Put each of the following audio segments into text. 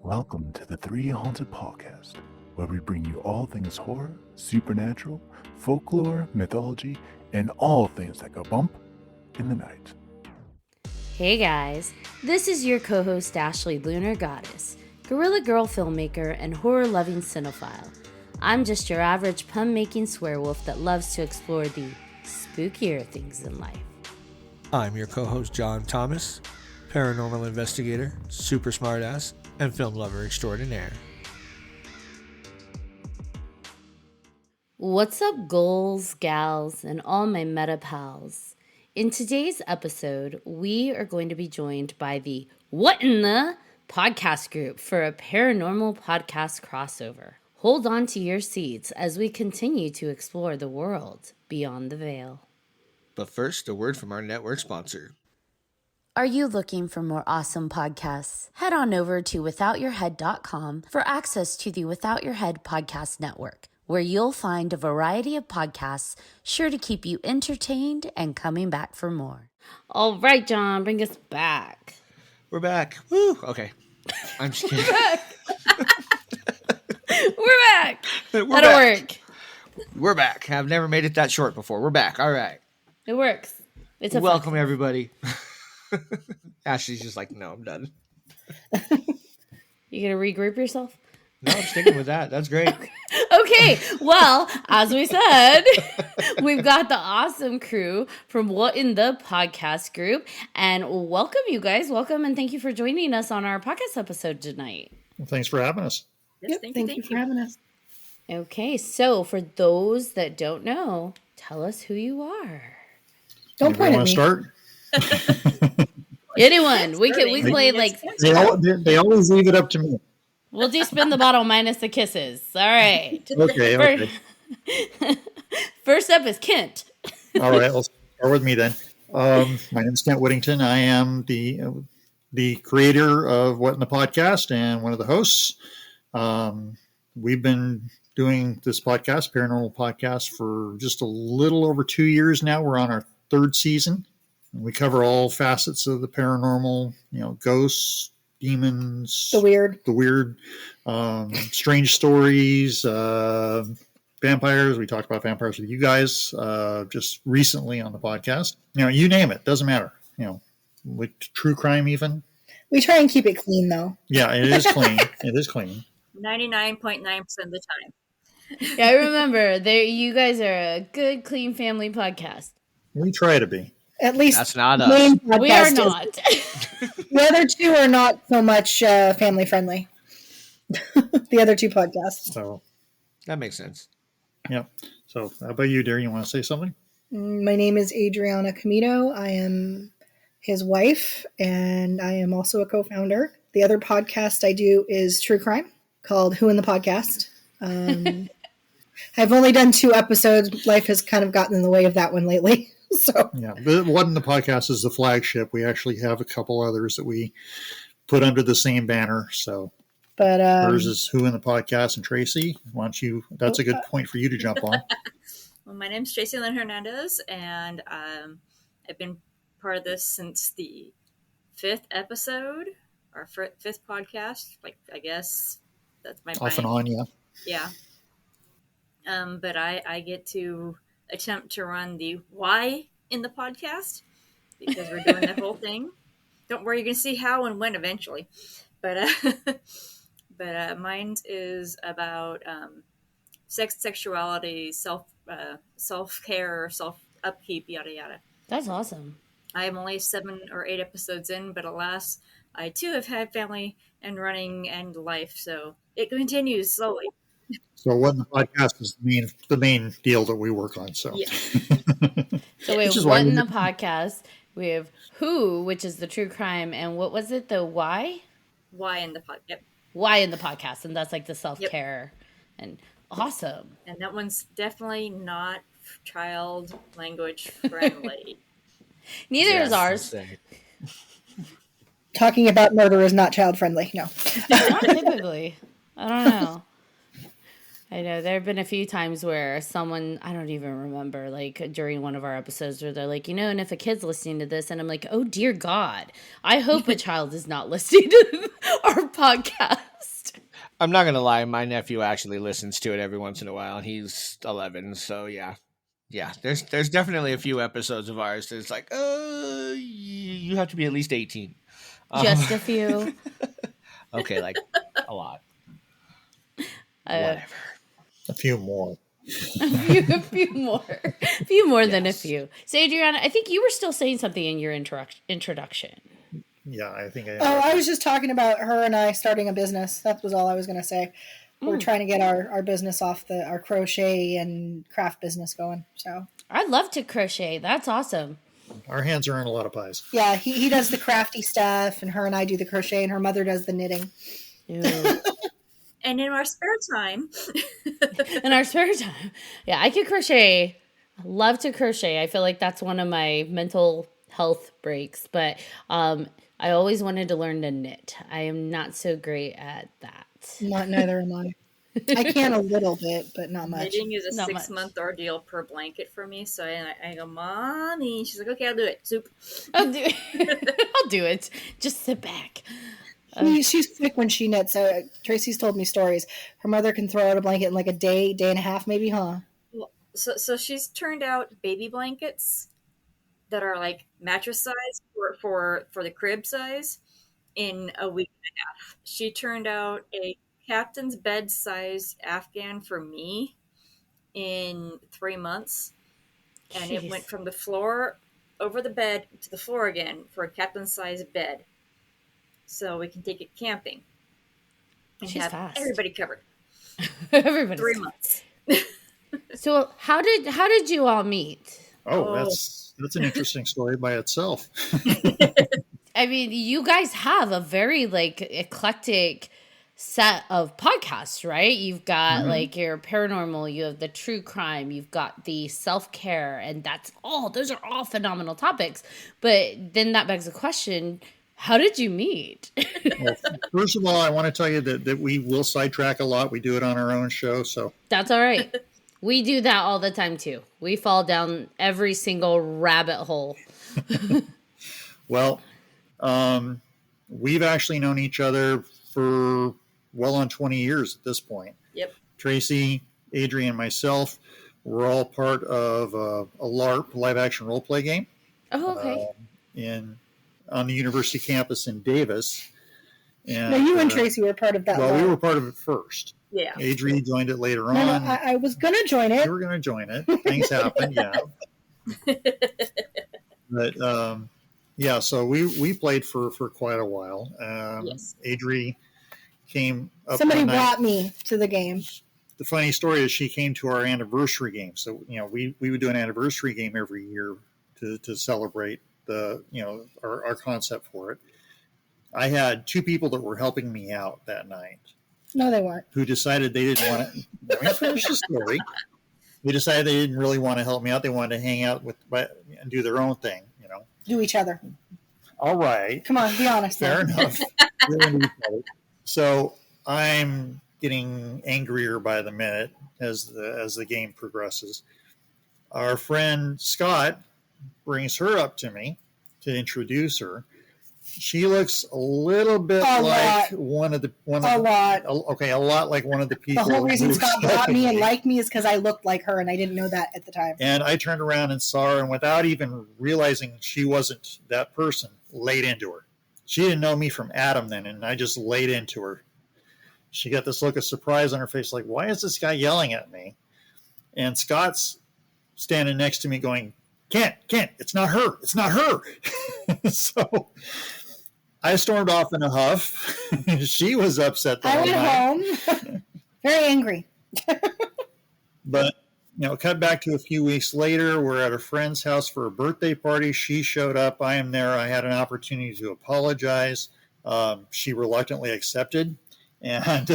Welcome to the 3Haunted podcast, where we bring you all things horror, supernatural, folklore, mythology, and all things that go bump in the night. Hey guys, this is your co-host Ashley Lunar Goddess, Gorilla Girl filmmaker and horror-loving cinephile. I'm just your average pun-making swearwolf that loves to explore the spookier things in life. I'm your co-host John Thomas, paranormal investigator, super smartass, and film lover extraordinaire. What's up, ghouls, gals, and all my meta pals? In today's episode, we are going to be joined by the What in the podcast group for a paranormal podcast crossover. Hold on to your seats as we continue to explore the world beyond the veil. But first, a word from our network sponsor. Are you looking for more awesome podcasts? Head on over to withoutyourhead.com for access to the Without Your Head podcast network, where you'll find a variety of podcasts sure to keep you entertained and coming back for more. All right, John, bring us back. We're back. Woo! Okay. I'm just kidding. We're back. We're That'll back. work. We're back. I've never made it that short before. We're back. All right. It works. It's a Welcome, everybody. Ashley's just like, no, I'm done. You gonna regroup yourself? No, I'm sticking with that. That's great. Okay, well, as we said, we've got the awesome crew from What in the Podcast group, and welcome, you guys. Welcome, and thank you for joining us on our podcast episode tonight. Well, thanks for having us. Yes, thank you for having us. Okay, so for those that don't know, tell us who you are. Don't point at me. Start? Anyone? We play like They always leave it up to me. we'll do spin the bottle minus the kisses. All right. Okay. First up is Kent. All right, let's start with me then. My name is Kent Whittington. I am the creator of What in the Podcast and one of the hosts. We've been doing this podcast, paranormal podcast, for just a little over 2 years now. We're on our third season. We cover all facets of the paranormal, ghosts, demons, The weird, strange stories, vampires. We talked about vampires with you guys just recently on the podcast. You name it, doesn't matter. Like true crime even. We try and keep it clean, though. Yeah, it is clean. It is clean. 99.9% of the time. Yeah, I remember. You guys are a good, clean family podcast. We try to be. At least That's not the main us. podcast We are is. not. The other two are not so much family friendly. The other two podcasts. So, That makes sense. yeah. So, how about you, dear? You want to say something? My name is Adrianna Camino. I am his wife, and I am also a co-founder. The other podcast I do is true crime called Who in the Podcast. I've only done 2 episodes. Life has kind of gotten in the way of that one lately. So Yeah, the What in the Podcast is the flagship. We actually have a couple others that we put under the same banner. So but hers is Who in the Podcast, and Tracy, why don't you? That's a good point for you to jump on. Well, my name's Tracy Lynn Hernandez, and I've been part of this since the 5th episode, our 5th podcast. Like, I guess that's my Off and on, yeah. Yeah. But I get to attempt to run the why in the podcast because we're doing the whole thing. Don't worry, you're going to see how and when eventually. But mine is about sex, sexuality, self-care, self-upkeep, yada, yada. That's awesome. I am only 7 or 8 episodes in, but alas, I too have had family and running and life, so it continues slowly. So What in the Podcast is the main deal that we work on. So Yeah. So we Which have is why What in we- the Podcast. We have Who, which is the true crime, and what was it? The Why? Why in the podcast? Yep. Why in the podcast, and that's like the self-care. And awesome. And that one's definitely not child language friendly. Neither is Yes, ours. say. talking about murder is not child friendly. No. Not typically. I don't know. I know there have been a few times where someone, I don't even remember, like during one of our episodes where they're like, and if a kid's listening to this, and I'm like, oh dear God, I hope a child is not listening to our podcast. I'm not gonna lie, my nephew actually listens to it every once in a while, and he's 11. So yeah. There's definitely a few episodes of ours that's like, you have to be at least 18. Just a few. Okay, like a lot. Uh, Whatever. A few more. a few more. A few more than a Yes. few. So, Adriana, I think you were still saying something in your introduction. Yeah, I think I. Oh, I was just talking about her and I starting a business. That was all I was going to say. We're trying to get our business off our crochet and craft business going. So I'd love to crochet. That's awesome. Our hands are in a lot of pies. yeah, he does the crafty stuff, and her and I do the crochet, and her mother does the knitting. Ooh. And in our spare time, In our spare time. Yeah, I could crochet. I love to crochet. I feel like that's one of my mental health breaks. But I always wanted to learn to knit. I am not so great at that. Neither am I. I can a little bit, but not much. knitting is a Not 6-month ordeal per blanket for me. So I go, Mommy. She's like, okay, I'll do it. Soup. I'll do it. I'll do it. Just sit back. She's quick when she knits. Tracy's told me stories. Her mother can throw out a blanket in like a day and a half, maybe, huh? So she's turned out baby blankets that are like mattress size for the crib size in a week and a half. She turned out a captain's bed size Afghan for me in 3 months, and Jeez. it went from the floor over the bed to the floor again for a captain's size bed, so we can take it camping and She's have fast. everybody covered. Everybody. 3 months. So how did you all meet? Oh, that's an interesting story by itself. I mean, you guys have a very like eclectic set of podcasts, right? You've got like your paranormal, you have the true crime, you've got the self-care, and those are all phenomenal topics. But then that begs the question, how did you meet? Well, first of all, I want to tell you that we will sidetrack a lot. We do it on our own show, so That's all right. We do that all the time too. We fall down every single rabbit hole. well, we've actually known each other for well on 20 years at this point. Yep. Tracy, Adrian, myself, we're all part of a LARP, live action role play game, Oh, okay. on the university campus in Davis. And, No, you and Tracy were part of that. Well, we line. were part of it first. Yeah. Adrian joined it later No, on. I was going to join it. You were going to join it. Things happened, yeah. But yeah, so we played for quite a while. Yes. Adri came up. Somebody one night. brought me to the game. The funny story is she came to our anniversary game. So we would do an anniversary game every year to celebrate our concept for it. I had two people that were helping me out that night. No, they weren't. Who decided they didn't want to. Let me finish the story. They decided they didn't really want to help me out. They wanted to hang out and do their own thing. Do each other. All right. Come on, be honest. Fair now. enough. So I'm getting angrier by the minute as the game progresses. Our friend Scott brings her up to me to introduce her. She looks a little bit A like lot. a lot. Okay, a lot like one of the The people. whole reason who Scott was brought me helping and liked me is because I looked like her, and I didn't know that at the time. And I turned around and saw her, and without even realizing she wasn't that person, laid into her. She didn't know me from Adam then, and I just laid into her. She got this look of surprise on her face, like, why is this guy yelling at me? And Scott's standing next to me going, Kent, it's not her. It's not her. So I stormed off in a huff. She was upset the I whole went night. home very angry. But, cut back to a few weeks later. We're at a friend's house for a birthday party. She showed up. I am there. I had an opportunity to apologize. She reluctantly accepted. And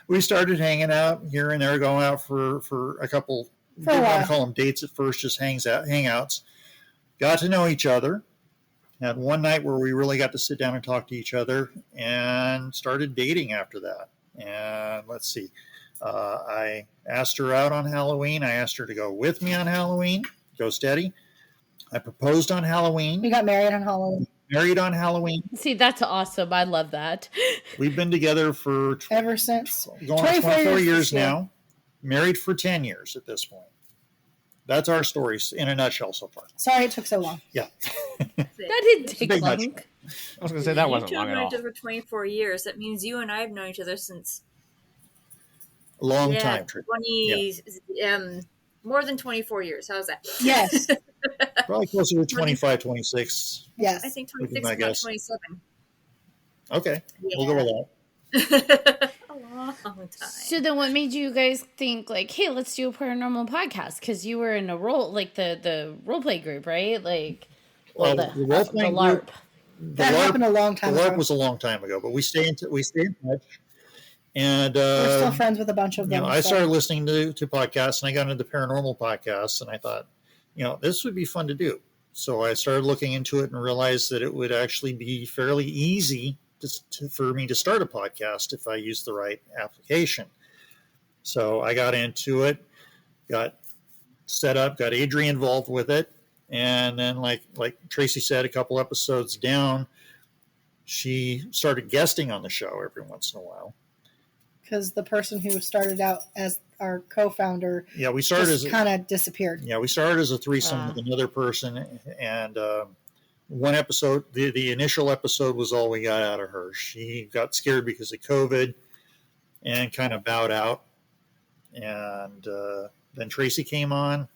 we started hanging out here and there, going out for a couple, For a I while. don't call them dates at first, just hangouts. Got to know each other. Had one night where we really got to sit down and talk to each other, and started dating after that. And let's see. I asked her out on Halloween. I asked her to go with me on Halloween. Go steady. I proposed on We Halloween. got married on Halloween. Married on Halloween. See, that's awesome. I love that. We've been together for Ever since going on 24 years this year. now. Married for 10 years at this point. That's our stories in a nutshell so far. Sorry it took so long. Yeah. That didn't take big long. nutshell. I was going to say that You wasn't two long have at known all. each other for 24 years. That means you and I have known each other since Long time. 20, more than 24 years. How's that? Yes. Probably closer to 25, 26. Yes. I think Would be 26 my is not guess. 27. Okay. Yeah. We'll go with that. A long time. So then what made you guys think like, hey, let's do a paranormal podcast? Because you were in a role, like the role play group, right? Like, Well, the the role-playing LARP. group, That happened a long time The LARP ago. was a long time ago, but we stay in touch. And We're still friends with a bunch of them. I so. started listening to podcasts, and I got into paranormal podcasts, and I thought, this would be fun to do. So I started looking into it and realized that it would actually be fairly easy for me to start a podcast if I used the right application. So I got into it, got set up, got Adrian involved with it, and then like Tracy said, a couple episodes down, she started guesting on the show every once in a while. Because the person who started out as our co-founder We started just kind of disappeared. we started as a threesome with another person, and one episode, the initial episode was all we got out of her. She got scared because of COVID and kind of bowed out. And then Tracy came on.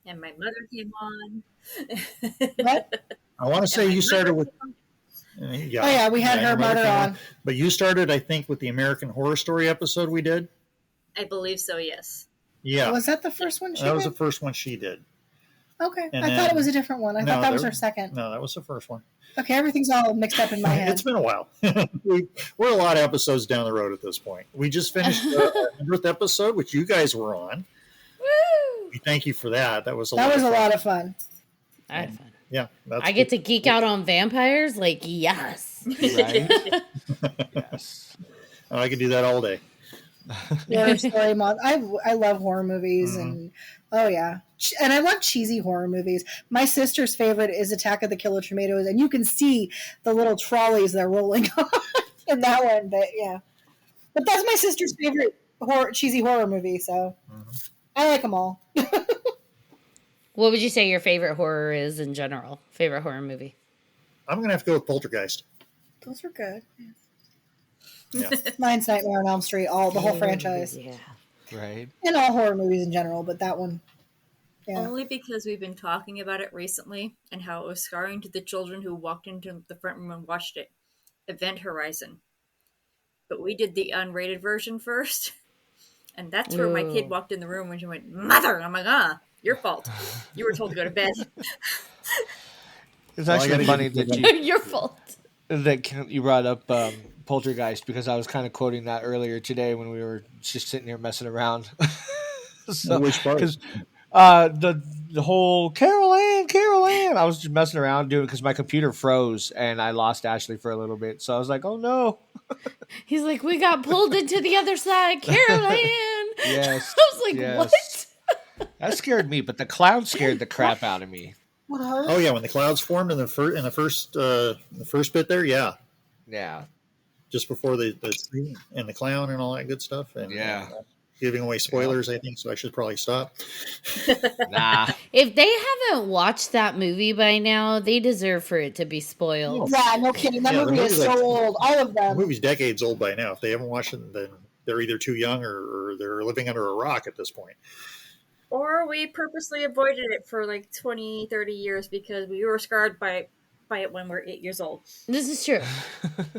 And my mother came on. What? I want to say you started with... Yeah. Oh, yeah, we had her mother on. But you started, I think, with the American Horror Story episode we did. I believe so, yes. Yeah. Was that the first one she That was did? the first one she did. Okay. And I thought it was a different one. I thought that was her second. No, that was the first one. Okay, everything's all mixed up in my head. It's been a while. We're a lot of episodes down the road at this point. We just finished the 100th episode, which you guys were on. Woo! We thank you for that. That was a That was a lot lot of fun. I had fun. Yeah. I get to geek out on vampires? Like, yes. Right? Yes. I could do that all day. Horror story month. I love horror movies and oh yeah, and I love cheesy horror movies. My sister's favorite is Attack of the Killer Tomatoes, and you can see the little trolleys they're rolling on in that one. But yeah, but that's my sister's favorite cheesy horror movie. So I like them all. What would you say your favorite horror is in general? Favorite horror movie? I'm going to have to go with Poltergeist. Those are good. Yeah. Mine's Nightmare on Elm Street, the whole franchise, Yeah. Right. and all horror movies in general. But that one, yeah. Only because we've been talking about it recently and how it was scarring to the children who walked into the front room and watched it. Event Horizon. But we did the unrated version first. And that's where my kid walked in the room and she went, "Mother!" And I'm like, your fault. You were told to go to bed. It's actually funny that Your fault. you brought up Poltergeist, because I was kind of quoting that earlier today when we were just sitting here messing around. Which part? Because the whole Carol Ann, I was just messing around doing it because my computer froze and I lost Ashley for a little bit. So I was like, oh no. He's like, we got pulled into the other side, Carol Ann. Yes. I was like, yes. what? That scared me, but the clown scared the crap out of me. Oh yeah, when the clouds formed in the first bit there, yeah, Yeah. just before the tree and the clown and all that good stuff, and giving away spoilers, I think, so I should probably stop. Nah. If they haven't watched that movie by now, they deserve for it to be spoiled. Yeah, no kidding. That Yeah, the movie is movie's so like- old. All of The them. movie's decades old by now. If they haven't watched it, then they're either too young or they're living under a rock at this point. Or we purposely avoided it for like 20, 30 years because we were scarred by it when we were 8 years old. This is true.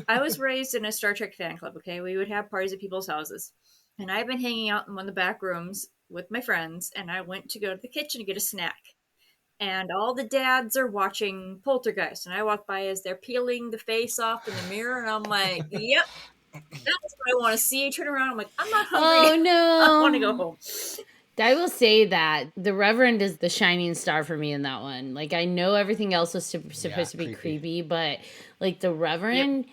I was raised in a Star Trek fan club, okay? We would have parties at people's houses. And I've been hanging out in one of the back rooms with my friends, and I went to go to the kitchen to get a snack. And all the dads are watching Poltergeist. And I walk by as they're peeling the face off in the mirror, and I'm like, yep, that's what I want to see. Turn around, I'm like, I'm not hungry. Oh, no. I want to go home. I will say that the Reverend is the shining star for me in that one. Like, I know everything else was supposed to be creepy, but like the Reverend,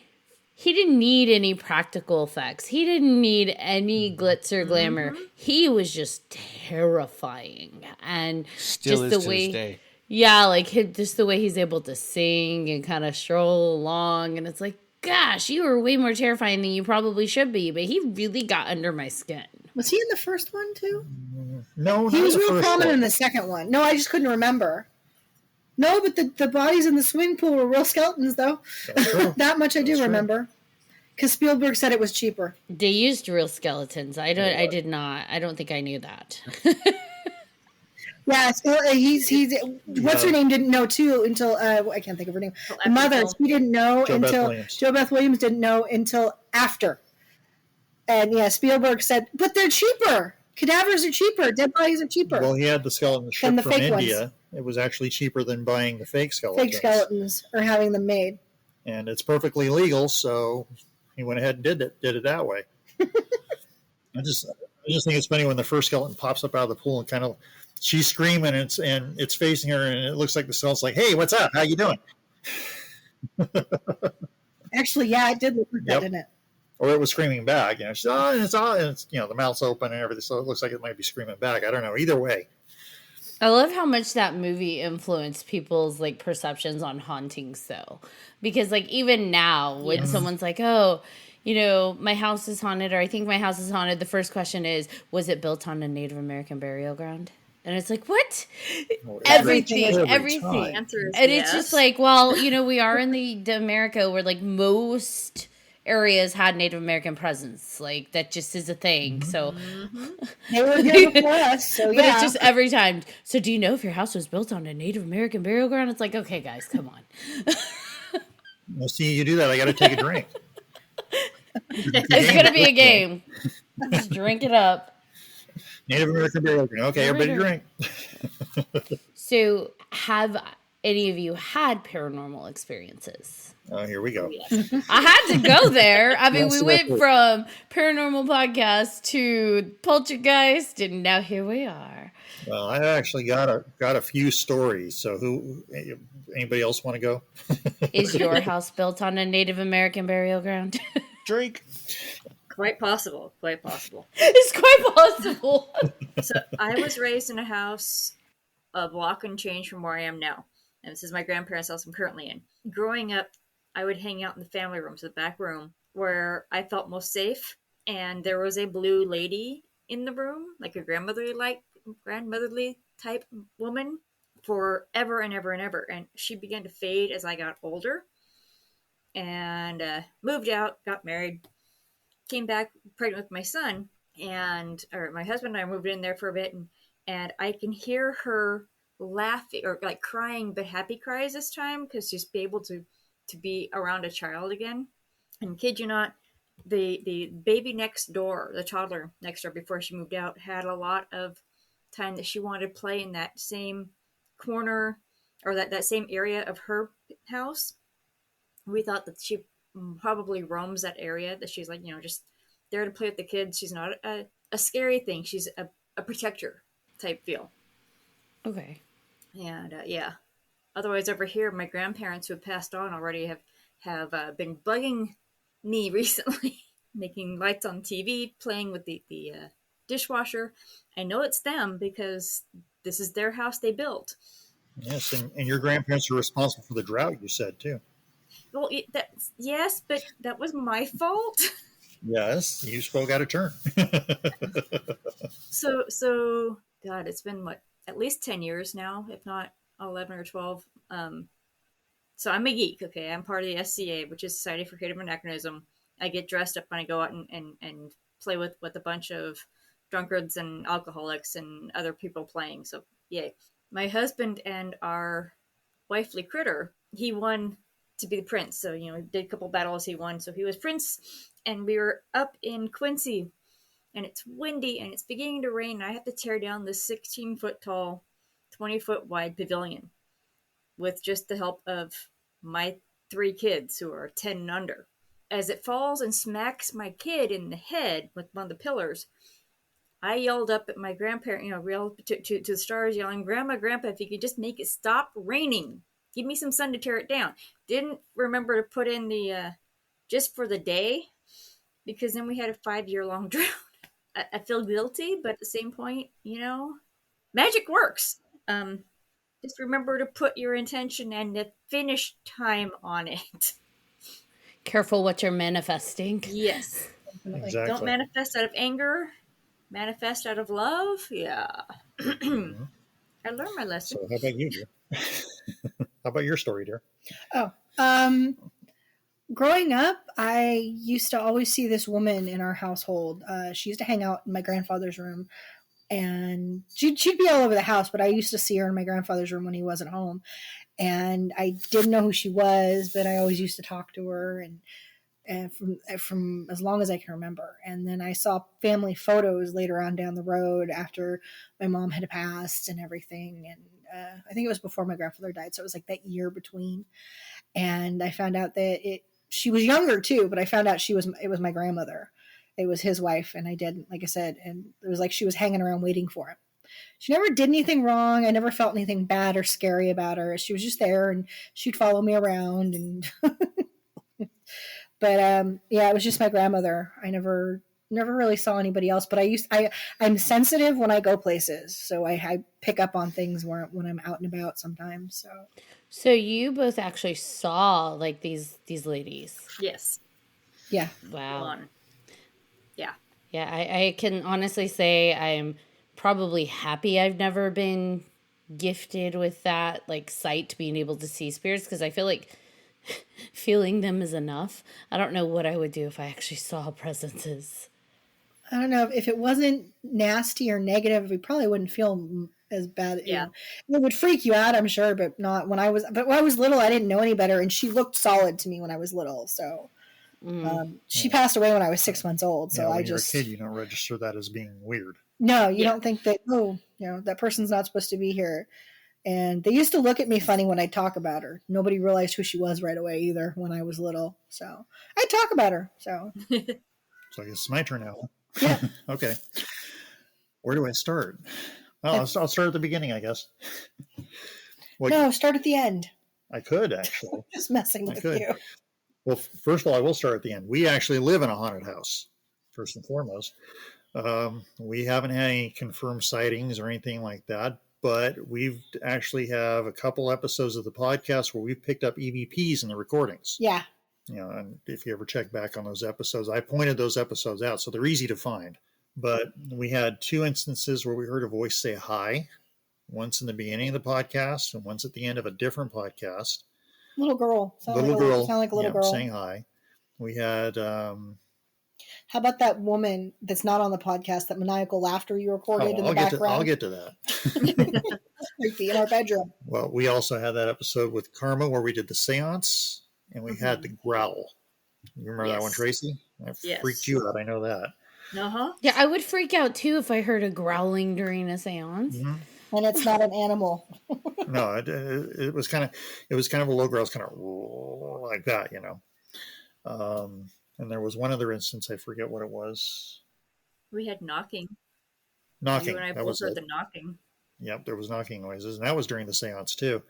he didn't need any practical effects. He didn't need any glitz or glamour. He was just terrifying, and Still just is the to way. this day. Yeah, like just the way he's able to sing and kind of stroll along. And it's like, gosh, you were way more terrifying than you probably should be. But he really got under my skin. Was he in the first one too? No, He not was the real first prominent one. in the second one. No, I just couldn't remember. No, but the bodies in the swimming pool were real skeletons, though. That's true. That much I do That's true. remember. Because Spielberg said it was cheaper. They used real skeletons. I Yeah. did not. I don't think I knew that. Yeah, he's what's her name didn't know too until I can't think of her name. The mother, she didn't know until Jo Beth Williams didn't know until after. And yeah, Spielberg said, but they're cheaper. Cadavers are cheaper. Dead bodies are cheaper. Well, he had the skeleton shipped Than the from fake India. ones. It was actually cheaper than buying the fake skeletons. Fake skeletons or having them made. And it's perfectly legal, so he went ahead and did it that way. I just think it's funny when the first skeleton pops up out of the pool and kind of she's screaming and it's facing her and it looks like the skeleton's like, "Hey, what's up? How you doing?" Actually, yeah, it did look like that, didn't it? Or it was screaming back. She's and it's the mouth's open and everything, so it looks like it might be screaming back. I don't know. Either way. I love how much that movie influenced people's like perceptions on hauntings though. Because like even now when someone's like, "Oh, my house is haunted," or "I think my house is haunted," the first question is, "Was it built on a Native American burial ground?" And it's like, what? Everything. Answer is And yes. it's just like, well, we are in the America where like most areas had Native American presence. Like that just is a thing. So they were here before us. So but it's just every time. So do you know if your house was built on a Native American burial ground? It's like, okay, guys, come on. Well, see, you do that, I got to take a drink. It's gonna be a game. Just drink it up. Native American burial ground. Okay, everybody drink. So, have any of you had paranormal experiences? Oh, here we go. I had to go there. I mean, Yes, we went from paranormal podcast to poltergeist, and now here we are. Well, I actually got a few stories. So, anybody else want to go? Is your house built on a Native American burial ground? Drink. Quite possible. Quite possible. It's quite possible. So I was raised in a house a block and change from where I am now. And this is my grandparents' house I'm currently in. Growing up, I would hang out in the family room, so the back room, where I felt most safe. And there was a blue lady in the room, like a grandmotherly type woman, forever and ever and ever. And she began to fade as I got older. And moved out, got married, came back pregnant with my son, or my husband and I moved in there for a bit, and I can hear her laughing or like crying, but happy cries this time because she's able to be around a child again. And kid you not, the baby next door, the toddler next door before she moved out, had a lot of time that she wanted to play in that same corner or that same area of her house. We thought that she probably roams that area, that she's like, just there to play with the kids. She's not a scary thing. She's a protector type feel. Okay. And yeah. Otherwise, over here, my grandparents who have passed on already have been bugging me recently, making lights on TV, playing with the dishwasher. I know it's them because this is their house they built. Yes, and your grandparents are responsible for the drought, you said, too. Well, yes, but that was my fault. Yes, you spoke out of turn. So, God, it's been at least 10 years now, if not 11 or 12. So I'm a geek, okay? I'm part of the SCA, which is Society for Creative Anachronism. I get dressed up when I go out and play with a bunch of drunkards and alcoholics and other people playing. So, yay. My husband and our wifely critter, he won to be the prince. So, he did a couple battles, he won. So he was prince, and we were up in Quincy, and it's windy, and it's beginning to rain. And I have to tear down this 16-foot tall, 20-foot wide pavilion with just the help of my 3 kids who are 10 and under. As it falls and smacks my kid in the head with one of the pillars, I yelled up at my grandparent, yelled to the stars, yelling, "Grandma, Grandpa, if you could just make it stop raining. Give me some sun to tear it down." Didn't remember to put in the just for the day, because then we had a 5-year-long drought. I feel guilty, but at the same point, magic works. Just remember to put your intention and the finish time on it. Careful what you're manifesting. Yes. Definitely. Don't Exactly. manifest out of anger. Manifest out of love. Yeah. Mhm. I learned my lesson. So how about you, dear? How about your story, dear? Oh, growing up, I used to always see this woman in our household. She used to hang out in my grandfather's room, and she'd be all over the house, but I used to see her in my grandfather's room when he wasn't home. And I didn't know who she was, but I always used to talk to her, and from as long as I can remember. And then I saw family photos later on down the road after my mom had passed and everything. And I think it was before my grandfather died, so it was like that year between. And I found out that she was younger too, but I found out it was my grandmother. It was his wife, and I didn't, like I said, and it was like she was hanging around waiting for him. She never did anything wrong. I never felt anything bad or scary about her. She was just there, and she'd follow me around. And but yeah, it was just my grandmother. I never really saw anybody else. But I'm sensitive when I go places, so I pick up on things when I'm out and about sometimes. So So you both actually saw like these ladies. Yes. yeah, Wow. One. Yeah. Yeah, I can honestly say I'm probably happy I've never been gifted with that like sight, being able to see spirits, because I feel like feeling them is enough. I don't know what I would do if I actually saw presences. I don't know if it wasn't nasty or negative, we probably wouldn't feel as bad. Yeah. It would freak you out, I'm sure, but not when I was. But when I was little, I didn't know any better, and she looked solid to me when I was little. So she passed away when I was 6 months old. So Yeah, when I you're just a kid, you don't register that as being weird. no, you Yeah. don't think that that person's not supposed to be here. And they used to look at me funny when I talk about her. Nobody realized who she was right away either when I was little. So I talk about her. So So I guess it's my turn now. yeah, Okay. Where do I start? Well, I'll start at the beginning, I guess. Well, no, start at the end. I could actually. Just messing I with could. you. Well, first of all, I will start at the end. We actually live in a haunted house, first and foremost. We haven't had any confirmed sightings or anything like that, but we've actually have a couple episodes of the podcast where we've picked up EVPs in the recordings. Yeah. And if you ever check back on those episodes, I pointed those episodes out, so they're easy to find. But we had two instances where we heard a voice say hi, once in the beginning of the podcast and once at the end of a different podcast. Little girl. Sound like a little girl. Saying hi. We had how about that woman that's not on the podcast, that maniacal laughter you recorded in the background? I'll get to that. Creepy in our bedroom. Well, we also had that episode with Karma where we did the seance, and we had the growl. You remember that one, Tracy? That freaked you out. I know that. Uh-huh. Yeah, I would freak out too if I heard a growling during a seance. Mm-hmm. And it's not an animal. No, it was kind of a low growl. It's kind of like that, and there was one other instance, I forget what it was. We had knocking. Knocking. You and I that both heard it. the knocking. Yep, there was knocking noises, and that was during the seance too.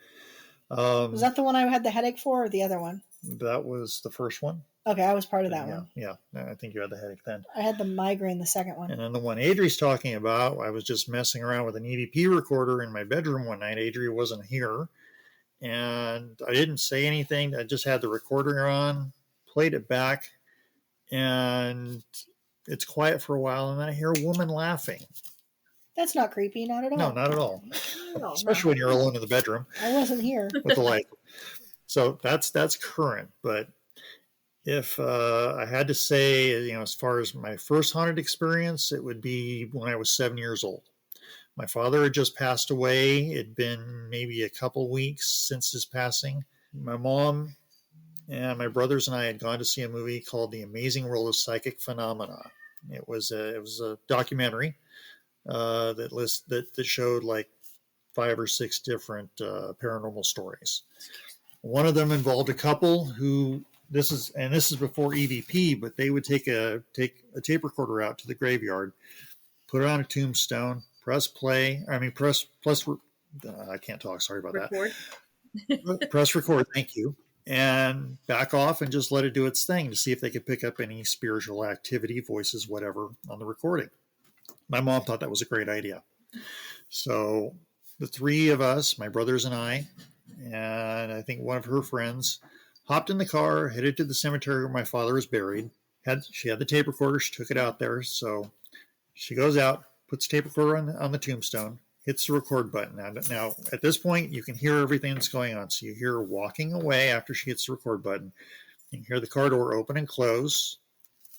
Was that the one I had the headache for, or the other one? That was the first one. Okay, I was part of that one. Yeah, I think you had the headache then. I had the migraine the second one. And then the one Adri's talking about, I was just messing around with an EVP recorder in my bedroom one night. Adri wasn't here, and I didn't say anything. I just had the recorder on, played it back, and it's quiet for a while, and then I hear a woman laughing. That's not creepy, not at all. No, not at all. Especially when you're alone in the bedroom. I wasn't here. With the light. So that's current. But if I had to say, as far as my first haunted experience, it would be when I was 7 years old. My father had just passed away. It'd been maybe a couple weeks since his passing. My mom and my brothers and I had gone to see a movie called The Amazing World of Psychic Phenomena. It was a documentary that showed like 5 or 6 different paranormal stories. One of them involved a couple who this is before EVP, but they would take a tape recorder out to the graveyard, put it on a tombstone, press play. I can't talk. Sorry about that. Press record. Thank you. And back off and just let it do its thing to see if they could pick up any spiritual activity, voices, whatever, on the recording. My mom thought that was a great idea. So the three of us, my brothers and I think one of her friends, hopped in the car, headed to the cemetery where my father was buried. She had the tape recorder. She took it out there. So she goes out, puts the tape recorder on the tombstone, hits the record button. Now, at this point, you can hear everything that's going on. So you hear her walking away after she hits the record button. You can hear the car door open and close.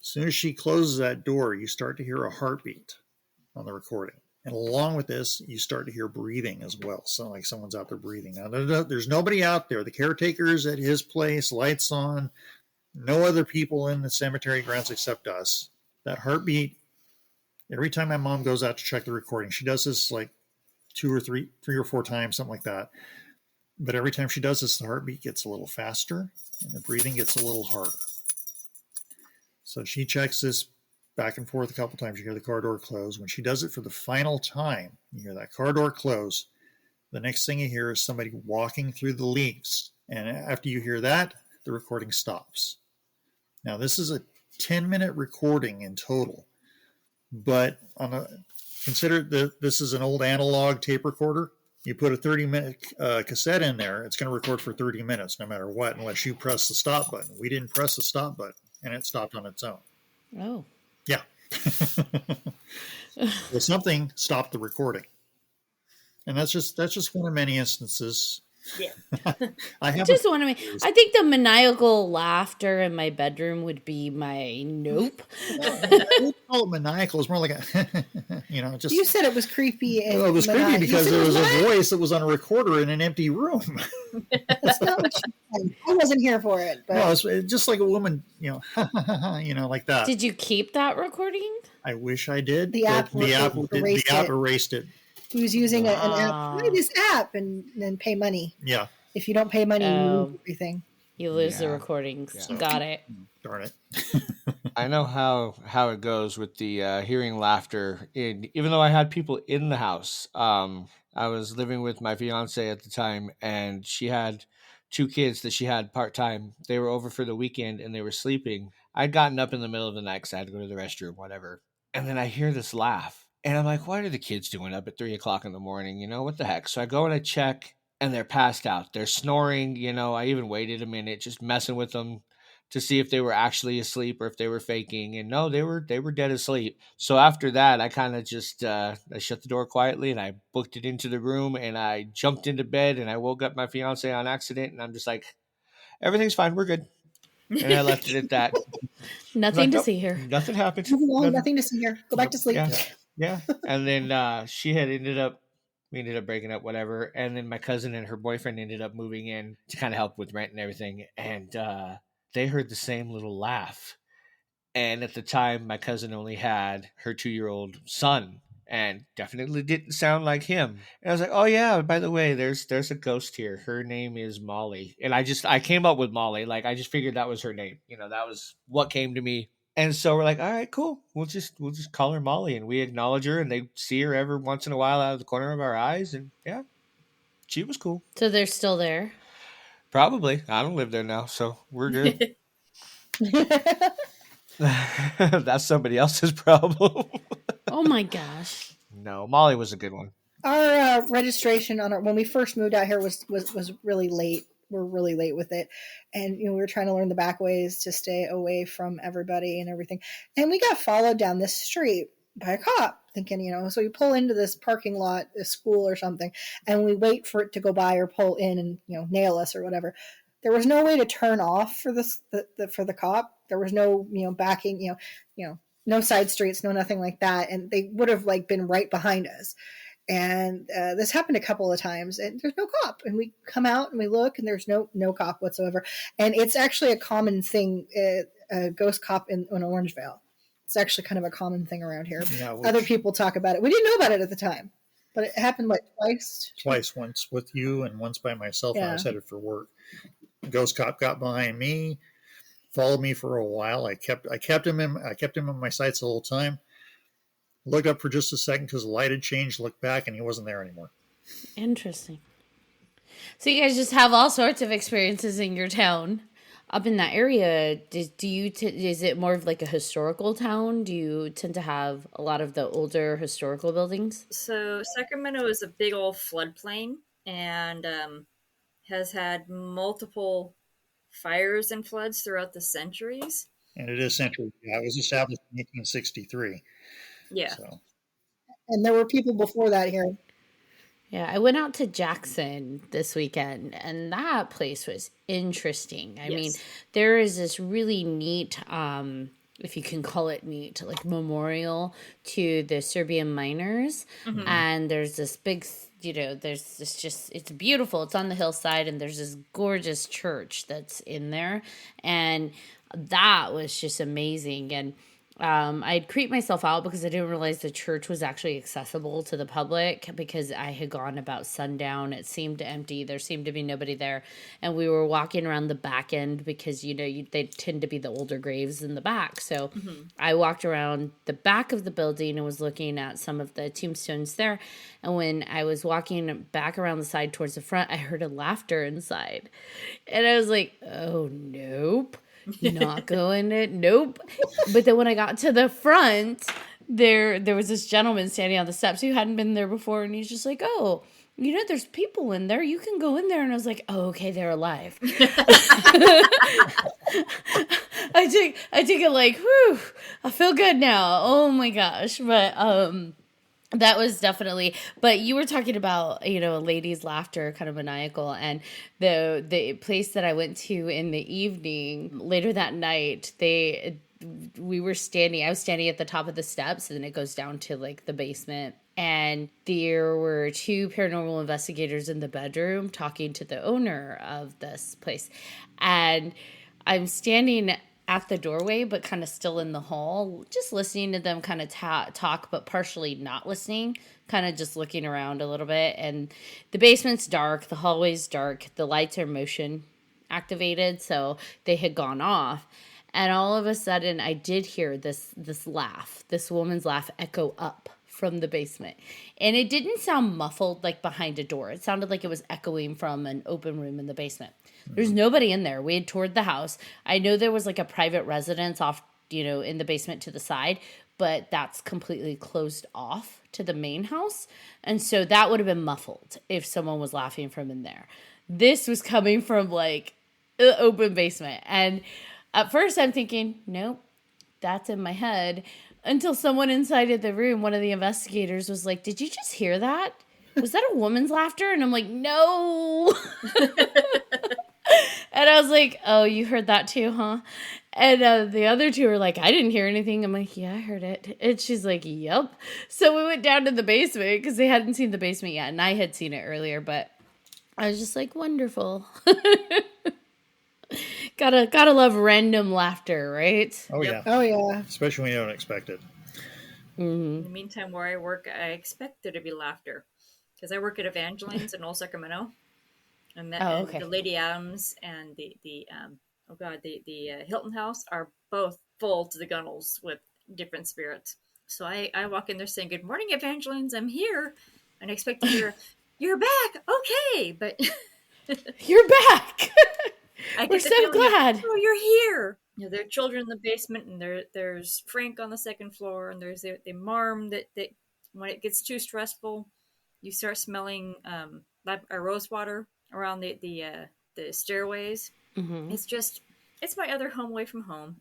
As soon as she closes that door, you start to hear a heartbeat on the recording. And along with this, you start to hear breathing as well. So like someone's out there breathing. Now, there's nobody out there. The caretaker's at his place, lights on, no other people in the cemetery grounds except us. That heartbeat, every time my mom goes out to check the recording, she does this like three or four times, something like that. But every time she does this, the heartbeat gets a little faster and the breathing gets a little harder. So she checks this back and forth a couple times. You hear the car door close. When she does it for the final time, you hear that car door close. The next thing you hear is somebody walking through the leaves. And after you hear that, the recording stops. Now, this is a 10-minute recording in total. But consider that this is an old analog tape recorder. You put a 30-minute cassette in there, it's going to record for 30 minutes no matter what, unless you press the stop button. We didn't press the stop button, and it stopped on its own. Oh. Yeah. Well, something stopped the recording. And that's just one of many instances. Yeah. I think the maniacal laughter in my bedroom would be my nope. I wouldn't call it maniacal. It's more like a, just. You said it was creepy. And it was creepy because there was a voice that was on a recorder in an empty room. That's not what you said. I wasn't here for it. But. No, it's just like a woman, like that. Did you keep that recording? I wish I did. The app erased it. He was using an app. Try this app and then pay money. Yeah. If you don't pay money, you lose everything. You lose the recordings. Yeah. Got it. Darn it. I know how it goes with the hearing laughter. Even though I had people in the house, I was living with my fiance at the time, and she had 2 kids that she had part-time. They were over for the weekend, and they were sleeping. I'd gotten up in the middle of the night because I had to go to the restroom, whatever. And then I hear this laugh. And I'm like, what are the kids doing up at 3 o'clock in the morning? What the heck? So I go and I check, and they're passed out. They're snoring. I even waited a minute, just messing with them to see if they were actually asleep or if they were faking. And no, they were dead asleep. So after that, I kind of just I shut the door quietly, and I booked it into the room, and I jumped into bed, and I woke up my fiance on accident, and I'm just like, everything's fine. We're good. And I left it at that. Nothing to see here. Nothing happened. Nothing to see here. Go back to sleep. Yeah. And then we ended up breaking up, whatever. And then my cousin and her boyfriend ended up moving in to kind of help with rent and everything. And they heard the same little laugh. And at the time, my cousin only had her 2-year-old son and definitely didn't sound like him. And I was like, oh yeah, by the way, there's a ghost here. Her name is Molly. And I came up with Molly. Like, I just figured that was her name. That was what came to me. And so we're like, all right, cool. We'll just call her Molly, and we acknowledge her, and they see her every once in a while out of the corner of our eyes, and yeah, she was cool. So they're still there? Probably. I don't live there now, so we're good. That's somebody else's problem. Oh my gosh. No, Molly was a good one. Our registration when we first moved out here was really late. We're really late with it. And, we were trying to learn the back ways to stay away from everybody and everything. And we got followed down this street by a cop thinking, so we pull into this parking lot, a school or something, and we wait for it to go by or pull in and, nail us or whatever. There was no way to turn off for for the cop. There was no, backing, no side streets, no nothing like that. And they would have been right behind us. And this happened a couple of times, and there's no cop. And we come out and we look, and there's no cop whatsoever. And it's actually a common thing, a ghost cop in Orangevale. It's actually kind of a common thing around here. Yeah, other people talk about it. We didn't know about it at the time, but it happened twice? Twice, once with you and once by myself when I was headed for work. The ghost cop got behind me, followed me for a while. I kept him in my sights the whole time. Looked up for just a second because the light had changed, looked back, and he wasn't there anymore. Interesting. So you guys just have all sorts of experiences in your town. up in that area, do you is it more of like a historical town? Do you tend to have a lot of the older historical buildings? So Sacramento is a big old floodplain and has had multiple fires and floods throughout the centuries. And it is century. Yeah, it was established in 1863. Yeah. So And there were people before that here. Yeah, I went out to Jackson this weekend, and that place was interesting. I mean, Yes. there is this really neat, if you can call it neat, like memorial to the Serbian miners. Mhm. And there's this big, there's this just, it's beautiful. It's on the hillside, and there's this gorgeous church that's in there. And that was just amazing. And I'd creeped myself out because I didn't realize the church was actually accessible to the public because I had gone about sundown. It seemed empty. There seemed to be nobody there. And we were walking around the back end because, they tend to be the older graves in the back. So I walked around the back of the building and was looking at some of the tombstones there. And when I was walking back around the side towards the front, I heard a laughter inside. And I was like, oh, nope. Not going to, nope. But then when I got to the front, there was this gentleman standing on the steps who hadn't been there before, and he's just like, oh, there's people in there. You can go in there. And I was like, oh, okay, they're alive. I take it like, whew, I feel good now. Oh my gosh. But that was definitely, but you were talking about, ladies' laughter, kind of maniacal, and the place that I went to in the evening, later that night, I was standing at the top of the steps, and then it goes down to like the basement. And there were two paranormal investigators in the bedroom talking to the owner of this place. And I'm standing at the doorway, but kind of still in the hall, just listening to them kind of talk, but partially not listening, kind of just looking around a little bit. And the basement's dark, the hallway's dark, the lights are motion activated, so they had gone off. And all of a sudden, I did hear this laugh, this woman's laugh echo up from the basement. And it didn't sound muffled like behind a door. It sounded like it was echoing from an open room in the basement. There's nobody in there. We had toured the house. I know there was like a private residence off, in the basement to the side, but that's completely closed off to the main house. And so that would have been muffled if someone was laughing from in there. This was coming from like an open basement. And at first I'm thinking, nope, that's in my head. Until someone inside of the room, one of the investigators was like, did you just hear that? Was that a woman's laughter? And I'm like, no. And I was like, oh, you heard that too, huh? And the other two were like, I didn't hear anything. I'm like, yeah, I heard it. And she's like, yep. So we went down to the basement because they hadn't seen the basement yet. And I had seen it earlier, but I was just like, wonderful. Gotta love random laughter, right? oh Yep. yeah, Oh yeah. especially when you don't expect it. In the meantime, where I work, I expect there to be laughter because I work at Evangeline's in Old Sacramento, and okay. the Lady Adams and the Hilton House are both full to the gunnels with different spirits. So I walk in there saying, "Good morning, Evangeline's. I'm here," and I expect to hear, "You're back, okay," but You're back. I get We're the so feeling of, glad. oh, you're here. There are children in the basement, and there's Frank on the second floor, and there's the marm that when it gets too stressful, you start smelling rose water around the stairways. Mm-hmm. It's my other home away from home.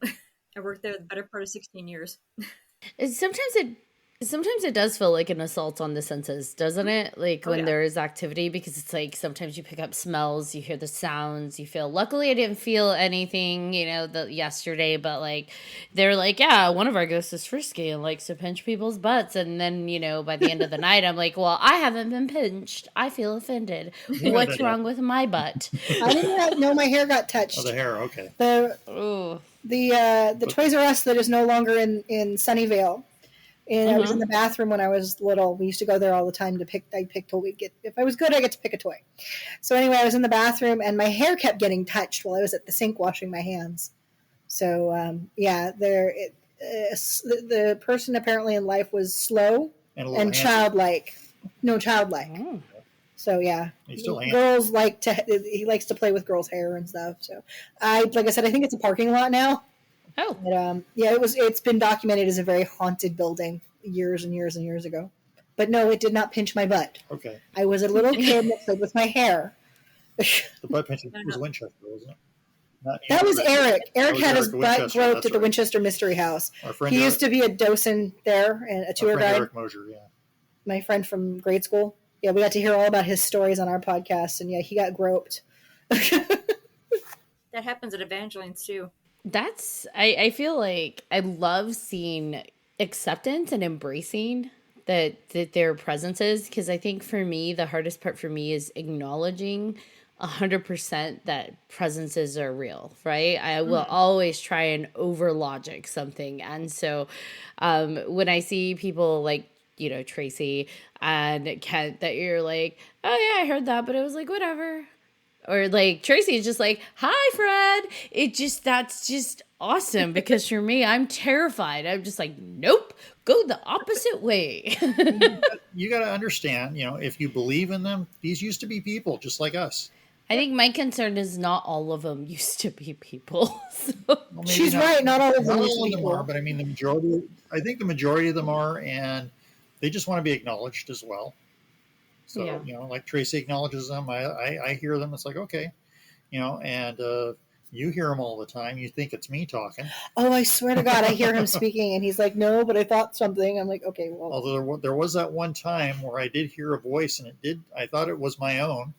I worked there the better part of 16 years. Sometimes it does feel like an assault on the senses, doesn't it? Like when there is activity, because it's like sometimes you pick up smells, you hear the sounds, you feel. Luckily, I didn't feel anything, yesterday, but like they're like, yeah, one of our ghosts is frisky and likes to pinch people's butts, and then by the end of the night, I'm like, well, I haven't been pinched. I feel offended. What's wrong with my butt? I didn't know my hair got touched. Oh, the hair, okay. The Toys R Us that is no longer in Sunnyvale. And I was in the bathroom when I was little. We used to go there all the time to pick. I picked till we'd get. If I was good, I get to pick a toy. So anyway, I was in the bathroom, and my hair kept getting touched while I was at the sink washing my hands. So the person apparently in life was slow and childlike. No, childlike. Oh. So yeah, He's still handsome. girls he likes to play with girls' hair and stuff. So like I said, I think it's a parking lot now. Oh, But yeah, it's been documented as a very haunted building years and years and years ago. But no, it did not pinch my butt. Okay. I was a little kid that played with my hair. The butt pinching No, was no. Winchester, wasn't it? Not That was Winchester. Eric. Eric was had his Eric butt Winchester, groped that's at the right. Winchester Mystery House. Our friend He Eric, used to be a docent there and a our tour friend guide. Eric Mosier, yeah. My friend from grade school. Yeah, we got to hear all about his stories on our podcast, and yeah, he got groped. That happens at Evangeline's too. I feel like I love seeing acceptance and embracing that their presences, because I think for me the hardest part for me is acknowledging 100% that presences are real, right? I will always try and over logic something, and so when I see people like Tracy and Kent, that you're like, oh yeah, I heard that, but it was like whatever. Or like Tracy is just like, hi, Fred. That's just awesome, because for me, I'm terrified. I'm just like, nope, go the opposite way. You got to understand, if you believe in them, these used to be people just like us. I think my concern is not all of them used to be people. So. Well, maybe She's right. Not all of them Not used to all be of them people. are, but I mean, I think the majority of them are, and they just want to be acknowledged as well. So, Yeah. like Tracy acknowledges them. I hear them. It's like, okay, and you hear them all the time. You think it's me talking. Oh, I swear to God, I hear him speaking, and he's like, no, but I thought something. I'm like, okay, well. Although there was that one time where I did hear a voice, and I thought it was my own.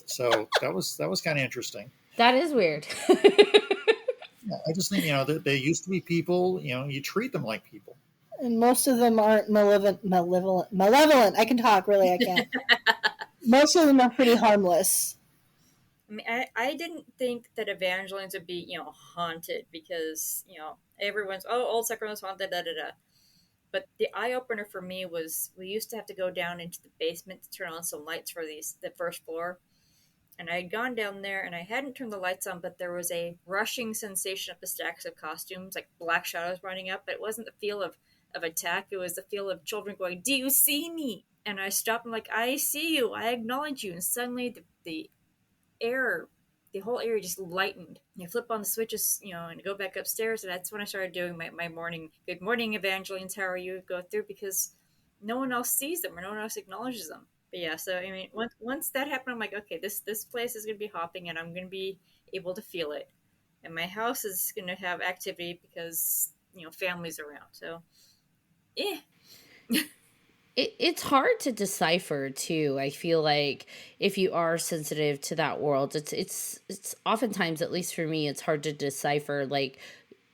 So that was kind of interesting. That is weird. Yeah, I just think, they used to be people. You treat them like people. And most of them aren't malevolent. I can talk, really, I can't. Most of them are pretty harmless. I mean, I didn't think that Evangeline's would be, haunted because, everyone's, Old Sacramento's haunted, da da da. But the eye opener for me was we used to have to go down into the basement to turn on some lights for the first floor. And I had gone down there and I hadn't turned the lights on, but there was a rushing sensation up the stacks of costumes, like black shadows running up. But it wasn't the feel of attack. It was the feel of children going, do you see me? And I stopped and like, I see you. I acknowledge you. And suddenly the whole area just lightened. You flip on the switches, and go back upstairs. And that's when I started doing my morning, good morning, Evangelines, how are you? Go through, because no one else sees them or no one else acknowledges them. But yeah, so I mean, once that happened, I'm like, okay, this place is going to be hopping and I'm going to be able to feel it. And my house is going to have activity because, family's around. So, yeah. It's hard to decipher too. I feel like if you are sensitive to that world, it's oftentimes, at least for me, it's hard to decipher like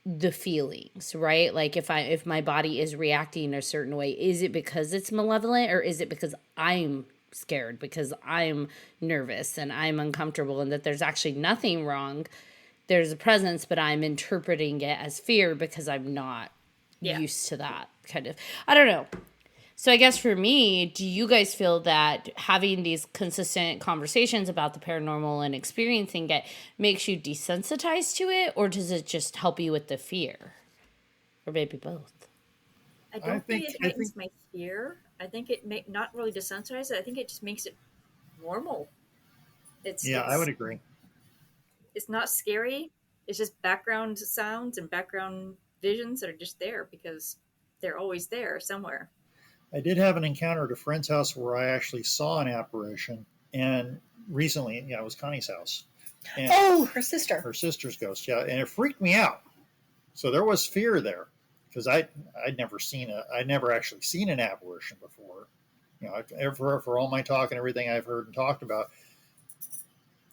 the feelings, right? Like if my body is reacting a certain way, is it because it's malevolent, or is it because I'm scared, because I'm nervous and I'm uncomfortable, and that there's actually nothing wrong. There's a presence, but I'm interpreting it as fear because I'm not used to that kind of, I don't know. So I guess for me, do you guys feel that having these consistent conversations about the paranormal and experiencing it makes you desensitized to it, or does it just help you with the fear? Or maybe both? I don't think it heightens my fear. I think it may not really desensitize it. I think it just makes it normal. I would agree. It's not scary. It's just background sounds and background visions that are just there because they're always there somewhere. I did have an encounter at a friend's house where I actually saw an apparition, and recently, it was Connie's house. And her sister. Her sister's ghost, yeah, and it freaked me out. So there was fear there, because I'd never actually seen an apparition before. For all my talk and everything I've heard and talked about,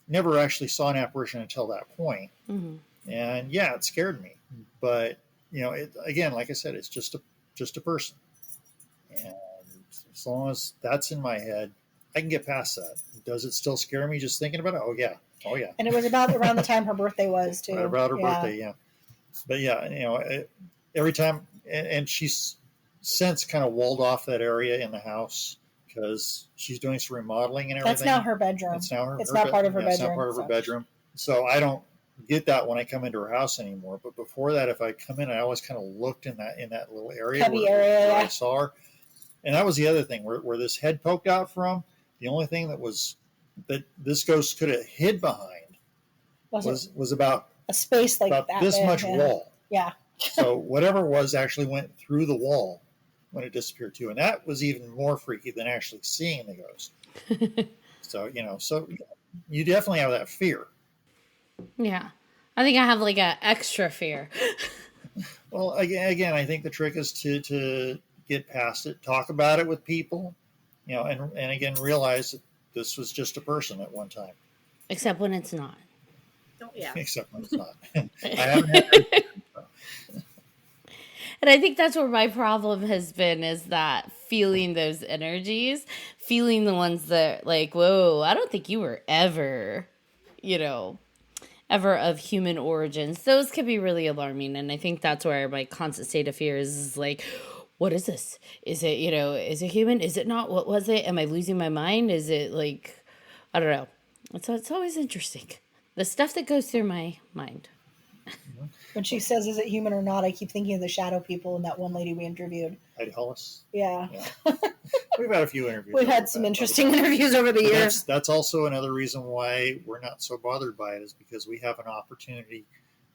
never actually saw an apparition until that point. Mm-hmm. And yeah, it scared me. But again, like I said, it's just a person. And as long as that's in my head, I can get past that. Does it still scare me just thinking about it? Oh yeah. And it was about around the time her birthday was too. Right about her birthday, yeah. But yeah, every time, and she's since kind of walled off that area in the house because she's doing some remodeling and everything. That's now her bedroom. It's now It's not part of her bedroom. It's not part of her bedroom. So I don't get that when I come into her house anymore. But before that, if I come in, I always kind of looked in that little area where I saw her. And that was the other thing where this head poked out from. The only thing that this ghost could have hid behind was about a space like about that this big, much yeah. wall. Yeah. So whatever it was actually went through the wall when it disappeared too, and that was even more freaky than actually seeing the ghost. So you definitely have that fear. Yeah. I think I have like a extra fear. Well, again, I think the trick is to get past it, talk about it with people, and again realize that this was just a person at one time. Except when it's not. Yeah. Except when it's not. I haven't had that. And I think that's where my problem has been, is that feeling those energies, feeling the ones that like, whoa, I don't think you were ever, ever of human origins. Those can be really alarming. And I think that's where my constant state of fear is like, what is this? Is it, is it human? Is it not? What was it? Am I losing my mind? Is it like, I don't know. It's always interesting. The stuff that goes through my mind. When she says, "Is it human or not?" I keep thinking of the shadow people and that one lady we interviewed. Heidi Hollis. Yeah. We've had a few interviews. We've had some interesting interviews over the years. That's also another reason why we're not so bothered by it, is because we have an opportunity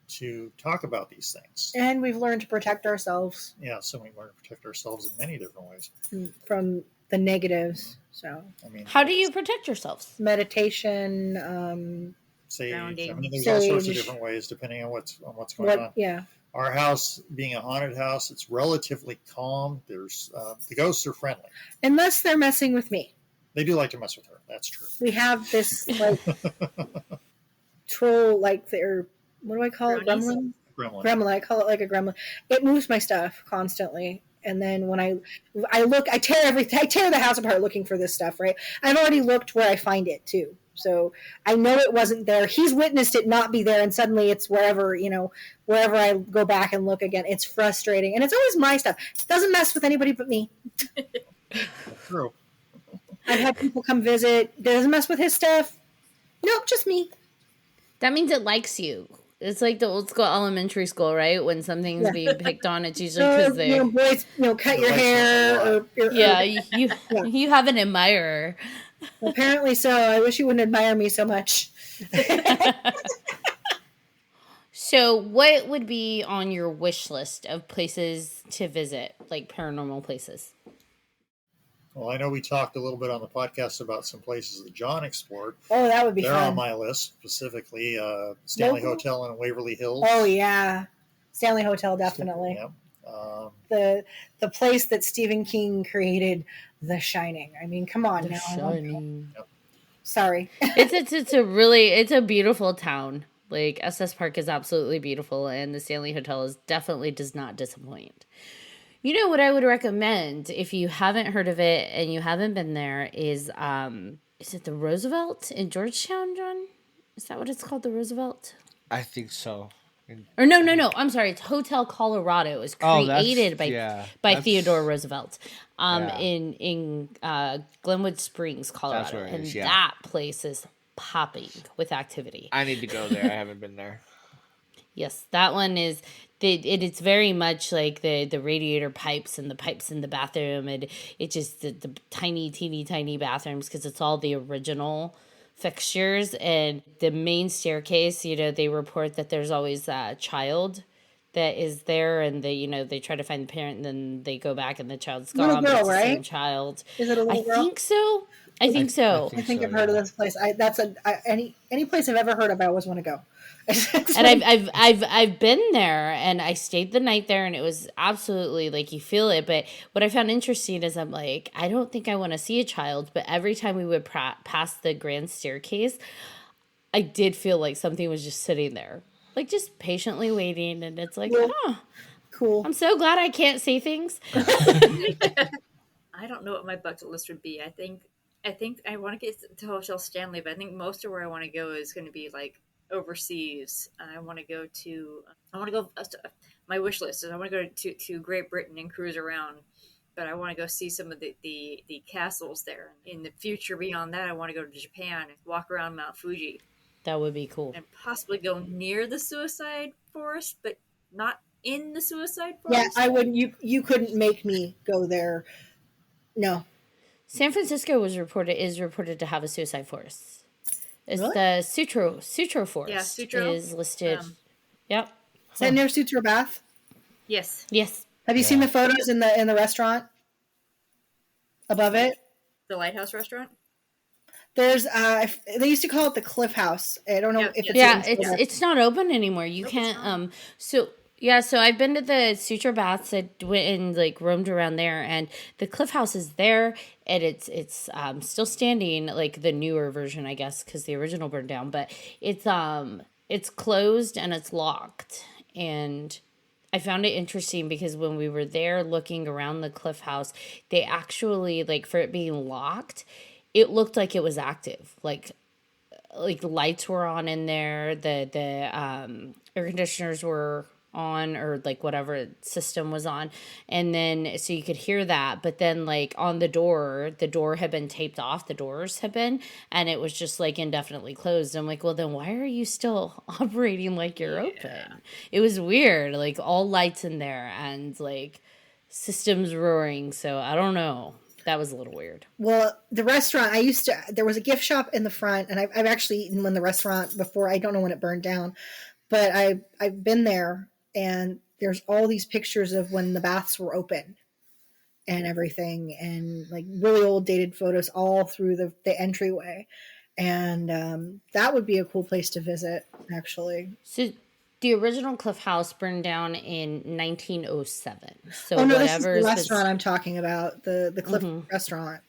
to talk about these things. And we've learned to protect ourselves. Yeah, so we learn to protect ourselves in many different ways. From the negatives. So, how do you protect yourselves? Meditation, sage. Grounding. I mean, there's all sorts of different ways depending on what's going on. Yeah. Our house, being a haunted house, it's relatively calm. There's the ghosts are friendly, unless they're messing with me. They do like to mess with her. That's true. We have this like troll, like they're, what do I call it? Gremlin. I call it like a gremlin. It moves my stuff constantly. And then when I look, I tear the house apart looking for this stuff, right? I've already looked where I find it too. So I know it wasn't there. He's witnessed it not be there, and suddenly it's wherever I go back and look again. It's frustrating. And it's always my stuff. It doesn't mess with anybody but me. True. I've had people come visit. It doesn't mess with his stuff. Nope, just me. That means it likes you. It's like the old school elementary school, right? When something's being picked on, it's usually because they, boys, cut your hair. You have an admirer. Apparently so. I wish you wouldn't admire me so much. So, what would be on your wish list of places to visit, like paranormal places? Well, I know we talked a little bit on the podcast about some places that John explored. Oh, that would be They're fun. on my list, specifically Stanley Hotel in Waverly Hills. Oh, yeah. Stanley Hotel, definitely. Yeah. The place that Stephen King created, The Shining. I mean, come on now. Shining. Yep. Sorry. It's a beautiful town. Like, SS Park is absolutely beautiful, and the Stanley Hotel definitely does not disappoint. You know what I would recommend if you haven't heard of it and you haven't been there is it the Roosevelt in Georgetown, John? Is that what it's called, the Roosevelt? I think so. Or no. I'm sorry. It's Hotel Colorado. It was created by Theodore Roosevelt in Glenwood Springs, Colorado. That's where it is, that place is popping with activity. I need to go there. I haven't been there. Yes, that one is. It's very much like the radiator pipes and the pipes in the bathroom, and it just the tiny, teeny, tiny bathrooms, because it's all the original fixtures. And the main staircase, they report that there's always a child that is there, and they try to find the parent, and then they go back and the child's gone. Little girl, but it's the right? same child. Is it a little girl? I think so. I think so. I think I've heard of this place. Any place I've ever heard of, I always want to go. And I've been there, and I stayed the night there, and it was absolutely like you feel it. But what I found interesting is I'm like, I don't think I want to see a child, but every time we would pass the grand staircase, I did feel like something was just sitting there, like just patiently waiting. And it's like, cool. I'm so glad I can't see things. I don't know what my bucket list would be. I think I want to get to Hotel Stanley, but I think most of where I want to go is going to be like overseas. I want to go. My wish list is I want to go to Great Britain and cruise around, but I want to go see some of the castles there. In the future, beyond that, I want to go to Japan and walk around Mount Fuji. That would be cool. And possibly go near the suicide forest, but not in the suicide forest. Yeah, I wouldn't. You couldn't make me go there. No. San Francisco is reported to have a suicide forest. It's Really? the Sutro Yeah, Forest Sutro. is listed. Yep. Is that near Sutro Bath? Yes. Yes. Have you seen the photos in the restaurant above it? The Lighthouse Restaurant. There's they used to call it the Cliff House. I don't know Yeah, if yeah. it's Yeah, even still there. it's not open anymore. You Nope, it's can't not. so yeah, so I've been to the Sutro Baths. I went and like roamed around there, and the Cliff House is there, and it's still standing, like the newer version, I guess, because the original burned down. But it's closed and it's locked, and I found it interesting because when we were there looking around the Cliff House, they actually, like, for it being locked, it looked like it was active, like the lights were on in there, the air conditioners were on, or like whatever system was on, and then so you could hear that, but then like on the door had been taped off, the doors had been, and it was just like indefinitely closed. I'm like, well, then why are you still operating like you're open? It was weird, like all lights in there and like systems roaring, so I don't know, that was a little weird. Well, the restaurant there was a gift shop in the front, and I've actually eaten in the restaurant before. I don't know when it burned down, but I've been there, and there's all these pictures of when the baths were open and everything, and like really old dated photos all through the entryway, and that would be a cool place to visit, actually. So the original Cliff House burned down in 1907. So Oh no, this is the whatever's been, restaurant I'm talking about, the Cliff restaurant.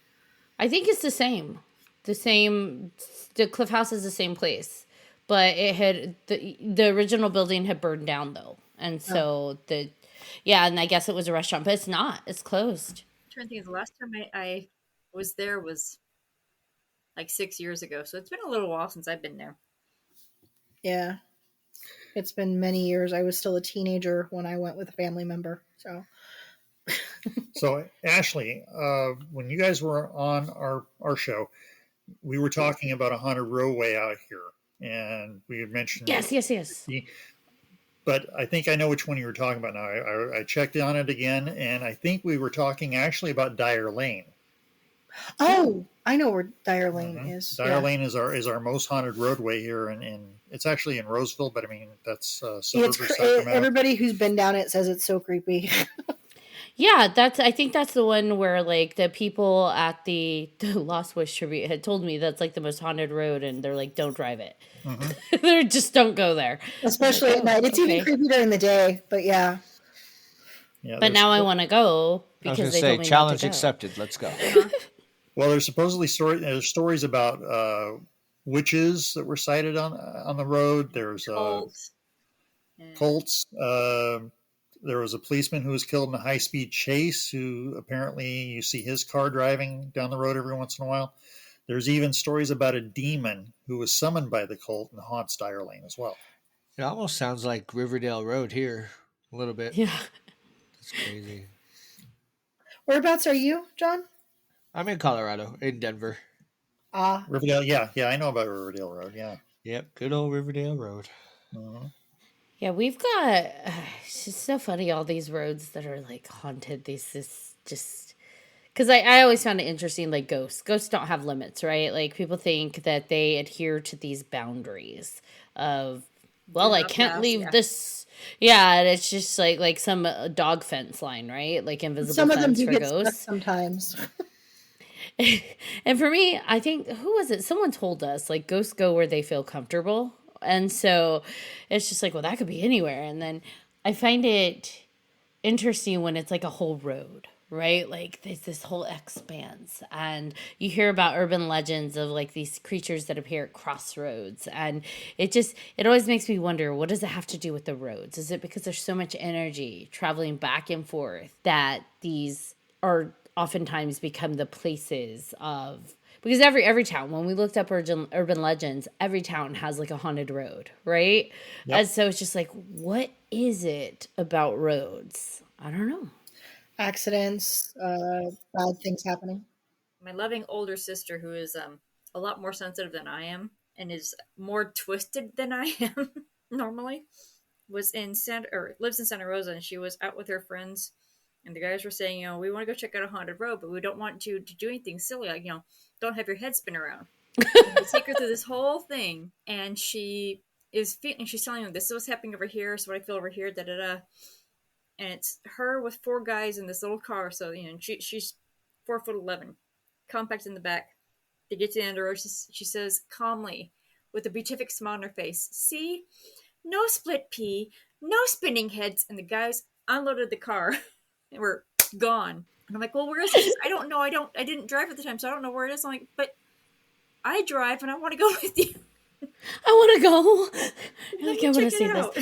I think it's the same. The same. The Cliff House is the same place, but it had the original building had burned down though, and so and I guess it was a restaurant, but it's not. It's closed. I'm trying to think of the last time I was there was like 6 years ago. So it's been a little while since I've been there. Yeah, it's been many years. I was still a teenager when I went with a family member. So, Ashley, when you guys were on our show, we were talking about a haunted roadway out here, and we had mentioned Yes. but I think I know which one you were talking about now. I checked on it again, and I think we were talking actually about Dyer Lane. Oh, I know where Dyer Lane is. Dyer Lane is our most haunted roadway here, and it's actually in Roseville, but I mean that's everybody who's been down it says it's so creepy. Yeah, I think that's the one where like the people at the Lost Wish tribute had told me that's like the most haunted road, and they're like, don't drive it. They just don't go there, especially at night. It's even creepy during the day, but yeah. But now I want to go because they told me challenge not to go. accepted. Let's go. Well, there's supposedly stories about witches that were sighted on the road. There's cults. There was a policeman who was killed in a high-speed chase who apparently you see his car driving down the road every once in a while. There's even stories about a demon who was summoned by the cult and haunts Dyer Lane as well. It almost sounds like Riverdale Road here a little bit. Yeah. That's crazy. Whereabouts are you, John? I'm in Colorado, in Denver. Riverdale, yeah, I know about Riverdale Road, yeah. Yep, good old Riverdale Road. Yeah, we've got, it's just so funny, all these roads that are like haunted. Just, because I always found it interesting, like ghosts. Ghosts don't have limits, right? Like people think that they adhere to these boundaries of, well, I can't leave this. Yeah, and it's just like some dog fence line, right? Like invisible Some of them fence do for get stuck ghosts. sometimes. And for me, I think, who was it? Someone told us, like, ghosts go where they feel comfortable. And so it's just like, well, that could be anywhere. And then I find it interesting when it's like a whole road, right? Like there's this whole expanse, and you hear about urban legends of like these creatures that appear at crossroads. And it always makes me wonder, what does it have to do with the roads? Is it because there's so much energy traveling back and forth that these are oftentimes become the places of, because every town, when we looked up urban legends, every town has like a haunted road, right? Yep. And so it's just like, what is it about roads? I don't know. Accidents, bad things happening. My loving older sister, who is a lot more sensitive than I am and is more twisted than I am normally, lives in Santa Rosa, and she was out with her friends And the guys were saying, we want to go check out a haunted road, but we don't want you to do anything silly, like, don't have your head spin around. And they take her through this whole thing, and she's telling them, this is what's happening over here, so what I feel over here, da da da. And it's her with 4 guys in this little car, so she's 4'11", compact in the back. They get to the end of the road. She says calmly, with a beatific smile on her face, "See, no split pea, no spinning heads." And the guys unloaded the car and were gone. And I'm like, "Well, where is it?" She says, "I don't know. I didn't drive at the time, so I don't know where it is." I'm like, "But I drive and I want to go with you. I want to go. Like, I want to Check see it this. out."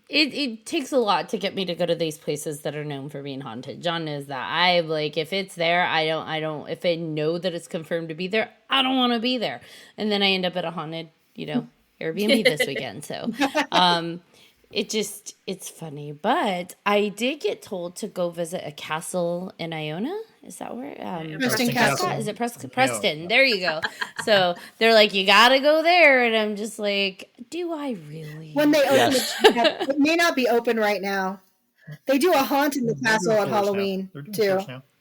It takes a lot to get me to go to these places that are known for being haunted. John knows that. I like, if it's there, I don't if I know that it's confirmed to be there, I don't want to be there. And then I end up at a haunted, Airbnb this weekend. So it's funny. But I did get told to go visit a castle in Iona. Is that where? Preston Castle. Is it Preston? There you go. So they're like, you gotta go there, and I'm just like, do I really? When they open Yes. it may not be open right now. They do a haunt in the castle at Halloween too.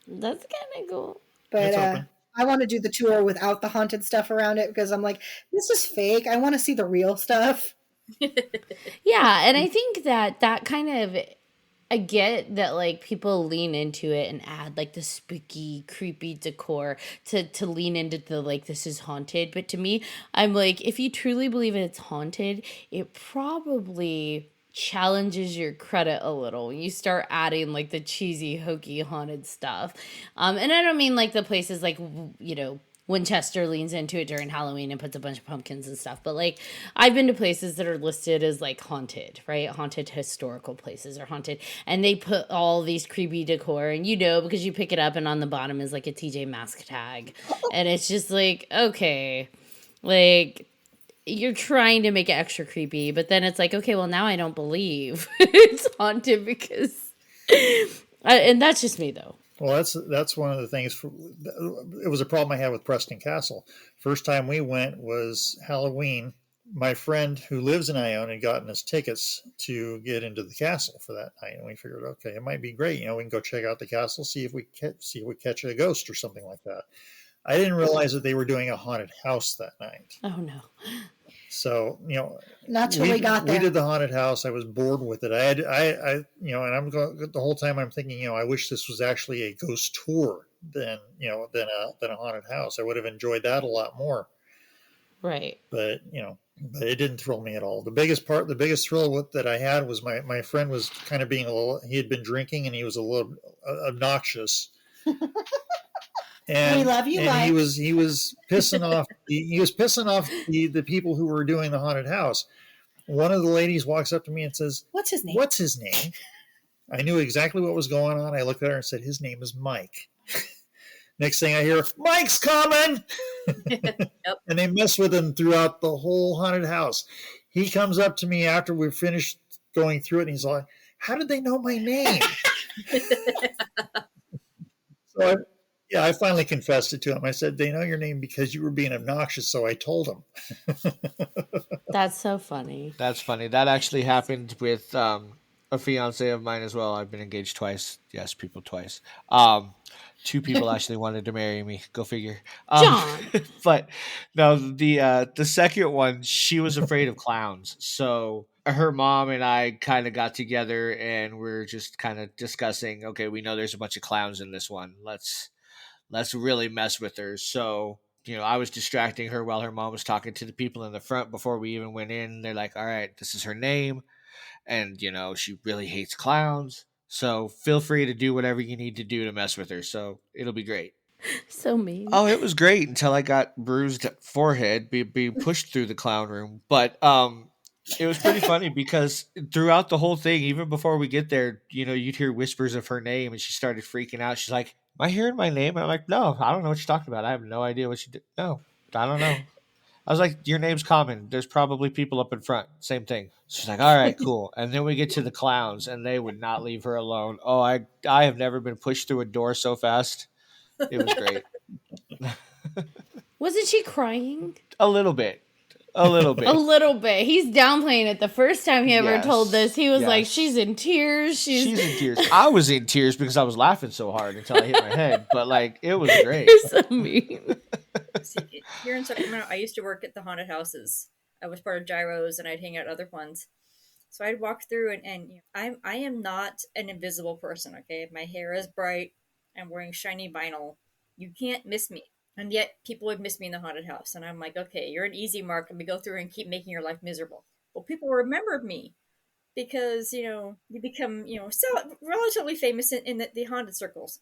That's kind of cool. But I want to do the tour without the haunted stuff around it, because I'm like, this is fake. I want to see the real stuff. Yeah, and I think that kind of, I get that, like, people lean into it and add, like, the spooky, creepy decor to lean into the, like, this is haunted. But to me, I'm like, if you truly believe it's haunted, it probably challenges your credit a little when you start adding, like, the cheesy, hokey, haunted stuff. And I don't mean, like, the places, like, Winchester leans into it during Halloween and puts a bunch of pumpkins and stuff. But, like, I've been to places that are listed as, like, haunted, right? Haunted historical places or haunted. And they put all these creepy decor. And because you pick it up and on the bottom is, like, a TJ Maxx tag. And it's just like, okay. Like, you're trying to make it extra creepy. But then it's like, okay, well, now I don't believe it's haunted because... and that's just me, though. Well, that's one of the things. It was a problem I had with Preston Castle. First time we went was Halloween. My friend who lives in Iona had gotten us tickets to get into the castle for that night, and we figured, okay, it might be great. We can go check out the castle, see if we catch a ghost or something like that. I didn't realize that they were doing a haunted house that night. Oh no! So not till we got there. We did the haunted house. I was bored with it. And I'm going the whole time. I'm thinking, I wish this was actually a ghost tour than a haunted house. I would have enjoyed that a lot more. Right. But but it didn't thrill me at all. The biggest thrill that I had was my friend was kind of being a little. He had been drinking and he was a little obnoxious. And we love you, Mike. He was pissing off. He was pissing off the people who were doing the haunted house. One of the ladies walks up to me and says, "What's his name?" "What's his name?" I knew exactly what was going on. I looked at her and said, "His name is Mike." Next thing I hear, "Mike's coming!" Yep. And they mess with him throughout the whole haunted house. He comes up to me after we finished going through it, and he's like, "How did they know my name?" So I finally confessed it to him. I said, "They know your name because you were being obnoxious, so I told them." That's so funny. That's funny. That actually happened with a fiance of mine as well. I've been engaged twice. Yes, people twice. 2 people actually wanted to marry me. Go figure. John. But no, the second one, she was afraid of clowns. So her mom and I kind of got together and we're just kind of discussing, okay, we know there's a bunch of clowns in this one. Let's really mess with her. So, I was distracting her while her mom was talking to the people in the front before we even went in. They're like, all right, this is her name. And, she really hates clowns. So feel free to do whatever you need to do to mess with her. So it'll be great. So mean. Oh, it was great until I got bruised forehead being pushed through the clown room. But it was pretty funny because throughout the whole thing, even before we get there, you'd hear whispers of her name and she started freaking out. She's like, "Am I hearing my name?" And I'm like, "No, I don't know what you're talking about. I have no idea what you did." "No, I don't know." I was like, "Your name's common. There's probably people up in front. Same thing." She's like, "All right, cool." And then we get to the clowns and they would not leave her alone. Oh, I have never been pushed through a door so fast. It was great. Wasn't she crying? A little bit. A little bit. A little bit. He's downplaying it. The first time he ever Yes, told this, he was like, yes. she's in tears. She's in tears. I was in tears because I was laughing so hard until I hit my head. But like, it was great. You're so mean. See, here in Sacramento, I used to work at the haunted houses. I was part of Gyros, and I'd hang out at other ones. So I'd walk through, and I am not an invisible person. Okay, my hair is bright. I'm wearing shiny vinyl. You can't miss me. And yet, people would miss me in the haunted house, and I'm like, okay, you're an easy mark. Let me go through and keep making your life miserable. Well, people remembered me because you become so relatively famous in the haunted circles.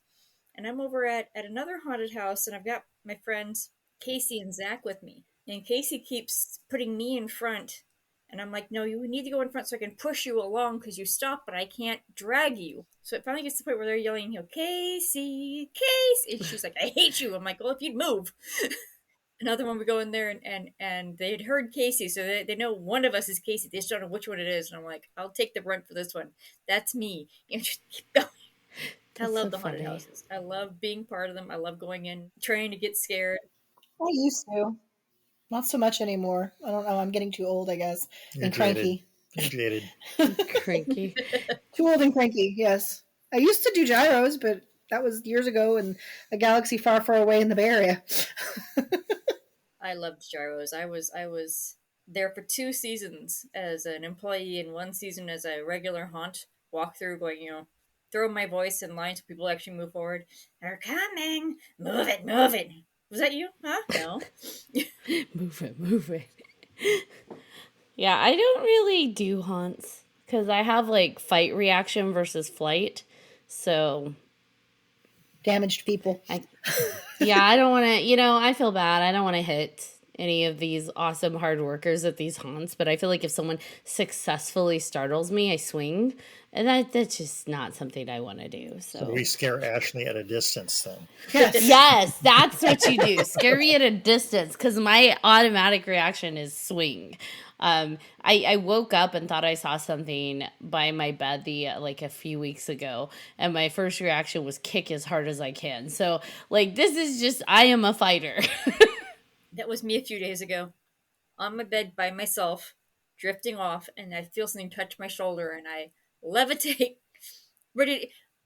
And I'm over at another haunted house, and I've got my friends Casey and Zach with me. And Casey keeps putting me in front. And I'm like, no, you need to go in front so I can push you along because you stop, but I can't drag you. So it finally gets to the point where they're yelling, Casey, Casey. And she's like, I hate you. I'm like, well, if you'd move. Another one, we go in there, and they had heard Casey, so they know one of us is Casey. They just don't know which one it is. And I'm like, I'll take the brunt for this one. That's me. Just keep going. I love the haunted houses. I love being part of them. I love going in, trying to get scared. I used to. Not so much anymore. I don't know. I'm getting too old, I guess. You're and cranky. You're jaded. Cranky. Too old and cranky, yes. I used to do gyros, but that was years ago in a galaxy far, far away in the Bay Area. I loved Gyros. I was there for 2 seasons as an employee and 1 season as a regular haunt. Walk through, going, throw my voice in line so people actually move forward. They're coming. Move it, move it. Was that you? Huh? No. Move it. Yeah, I don't really do haunts because I have like fight reaction versus flight. So Damaged people. I don't want to, I feel bad. I don't want to hit any of these awesome hard workers at these haunts, but I feel like if someone successfully startles me, I swing. And that's just not something I want to do. So we scare Ashley at a distance then. Yes, that's what you do. Scare me at a distance because my automatic reaction is swing. I woke up and thought I saw something by my bed like a few weeks ago, and my first reaction was kick as hard as I can. So like this is just I am a fighter. That was me a few days ago, on my bed by myself, drifting off, and I feel something touch my shoulder, and I levitate.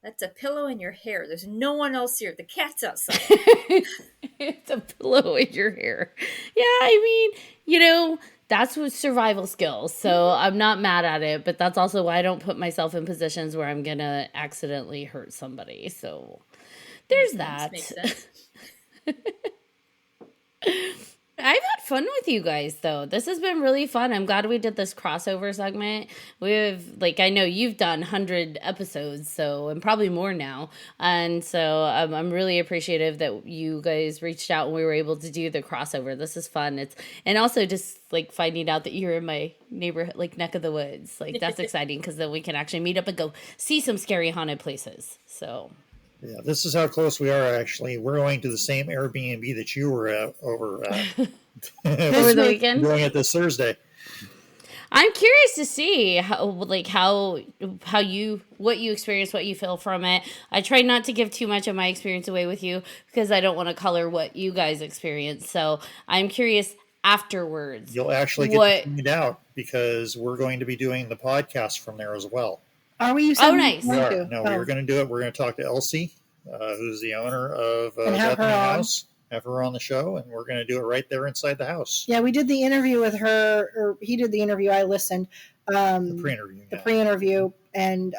That's a pillow in your hair. There's no one else here. The cat's outside. It's a pillow in your hair. Yeah, I mean, that's what survival skills. So I'm not mad at it, but that's also why I don't put myself in positions where I'm gonna accidentally hurt somebody. So there's that. Makes sense. I've had fun with you guys, though. This has been really fun. I'm glad we did this crossover segment. I know you've done 100 episodes, and probably more now. And so I'm really appreciative that you guys reached out and we were able to do the crossover. This is fun. And also just like finding out that you're in my neighborhood, like neck of the woods. Like that's exciting because then we can actually meet up and go see some scary haunted places. So. Yeah, this is how close we are, actually. We're going to the same Airbnb that you were at over over the weekend. We're going at this Thursday. I'm curious to see how you what you experience, what you feel from it. I try not to give too much of my experience away with you because I don't want to color what you guys experience. So I'm curious afterwards. You'll actually get to find out because we're going to be doing the podcast from there as well. Are we? Nice. We are. No, we were going to do it. We're going to talk to Elsie, who's the owner of Death in the House. Have her on the show, and we're going to do it right there inside the house. Yeah, we did the interview with her, or he did the interview. I listened. The pre-interview. And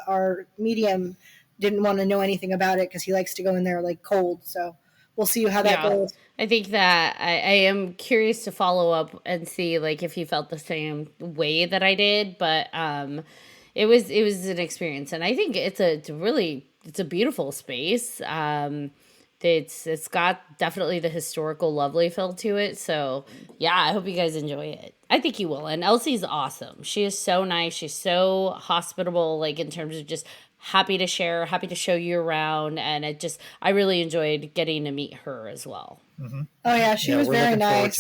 our medium didn't want to know anything about it because he likes to go in there like cold. So we'll see how that goes. I think that I am curious to follow up and see like if he felt the same way that I did, but it was an experience, and I think it's a beautiful space. It's got definitely the historical lovely feel to it. So yeah, I hope you guys enjoy it. I think you will. And Elsie's awesome. She is so nice. She's so hospitable, like in terms of just happy to share, happy to show you around. And I really enjoyed getting to meet her as well. Mm-hmm. Oh yeah, she was very nice,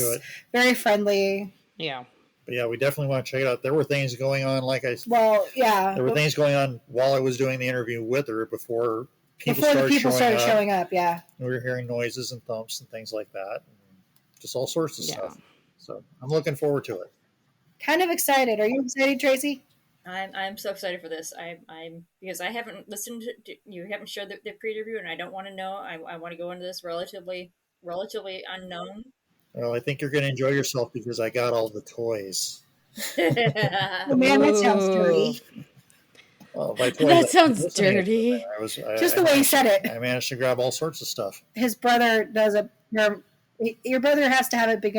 very friendly. Yeah. But yeah, we definitely want to check it out. There were things going on, there were things going on while I was doing the interview with her before the people started showing up. Yeah, we were hearing noises and thumps and things like that, and just all sorts of stuff. So I'm looking forward to it. Kind of excited. Are you excited, Tracy? I'm so excited for this. I'm because I haven't listened to you haven't shared the preview, and I don't want to know. I want to go into this relatively unknown. Well, I think you're going to enjoy yourself because I got all the toys. Oh man, that sounds Ooh. dirty. Well, by toys, That I sounds listening equipment. dirty. Just the way he said it. I managed to grab all sorts of stuff. His brother does your brother has to have a big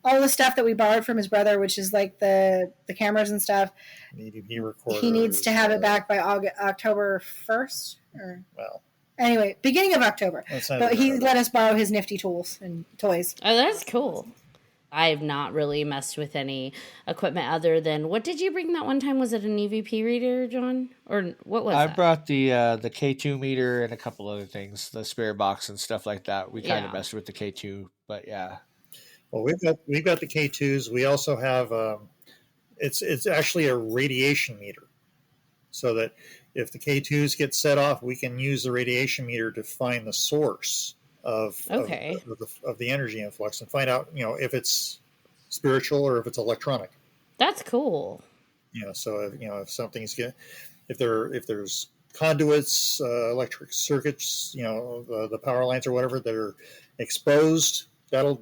all the stuff that we borrowed from his brother, which is like the cameras and stuff. DVD recorders. He needs to have it back by October 1st. Or Well, anyway, beginning of October. that's not But even he hard. let us borrow his nifty tools and toys. Oh, that's cool. I've not really messed with any equipment other than what did you bring that one time? Was it an EVP reader, John? Or what was I that? brought the K2 meter and a couple other things, the spare box and stuff like that. We kind of Yeah. messed with the K2, but yeah. Well, we've got the K2s. We also have it's actually a radiation meter, so that if the K2s get set off, we can use the radiation meter to find the source of Okay. of the energy influx and find out if it's spiritual or if it's electronic. That's cool. So if something's if there's conduits, electric circuits, the power lines or whatever that are exposed, that'll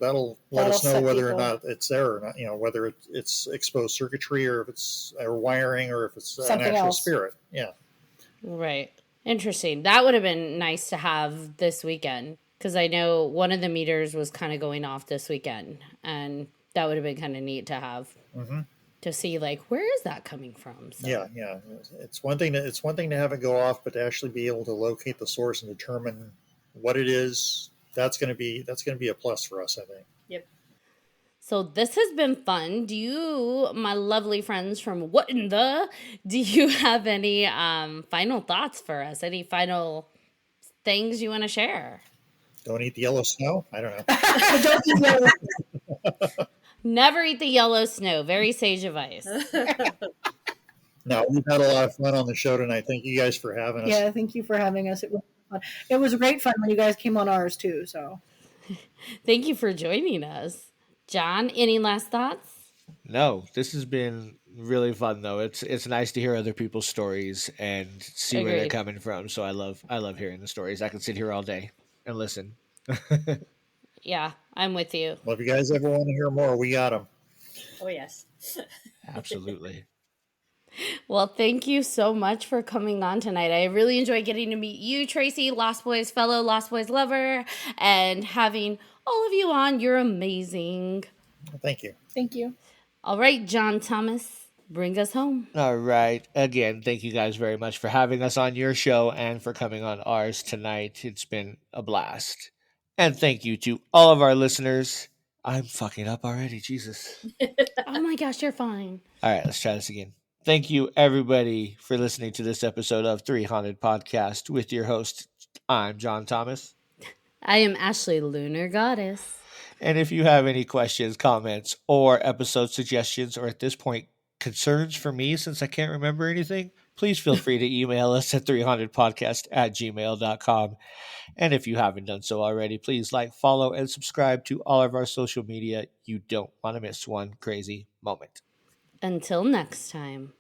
let us know set whether or people. not it's there or not. Whether it's exposed circuitry or if it's wiring or if it's an Something actual else. spirit. Yeah. Right. Interesting. That would have been nice to have this weekend because I know one of the meters was kind of going off this weekend, and that would have been kind of neat to have to see like where is that coming from. So. Yeah. It's one thing to have it go off, but to actually be able to locate the source and determine what it is, that's going to be a plus for us, I think. Yep. So this has been fun. Do you, my lovely friends from What in the, do you have any final thoughts for us? Any final things you want to share? Don't eat the yellow snow. I don't know. Don't eat yellow. Never eat the yellow snow. Very sage advice. No, we've had a lot of fun on the show tonight. Thank you guys for having us. Yeah, thank you for having us. It was fun. It was great fun when you guys came on ours too. So Thank you for joining us. John, any last thoughts? No, this has been really fun though. It's nice to hear other people's stories and see where they're Agreed. coming from. So I love hearing the stories. I can sit here all day and listen. Yeah, I'm with you. Well, if you guys ever want to hear more, we got them. Oh yes. Absolutely. Well, thank you so much for coming on tonight. I really enjoyed getting to meet you, Tracy, Lost Boys fellow Lost Boys lover, and having all of you on. You're amazing. Thank you. thank you. All right, John Thomas, bring us home. All right. Again, thank you guys very much for having us on your show and for coming on ours tonight. It's been a blast. And thank you to all of our listeners. I'm fucking up already. Jesus. Oh my gosh, you're fine. All right, let's try this again. Thank you, everybody, for listening to this episode of 3Haunted Podcast with your host. I'm John Thomas. I am Ashley Lunar Goddess. And if you have any questions, comments, or episode suggestions, or at this point, concerns for me since I can't remember anything, please feel free to email us at 300podcast@gmail.com. And if you haven't done so already, please like, follow, and subscribe to all of our social media. You don't want to miss one crazy moment. Until next time.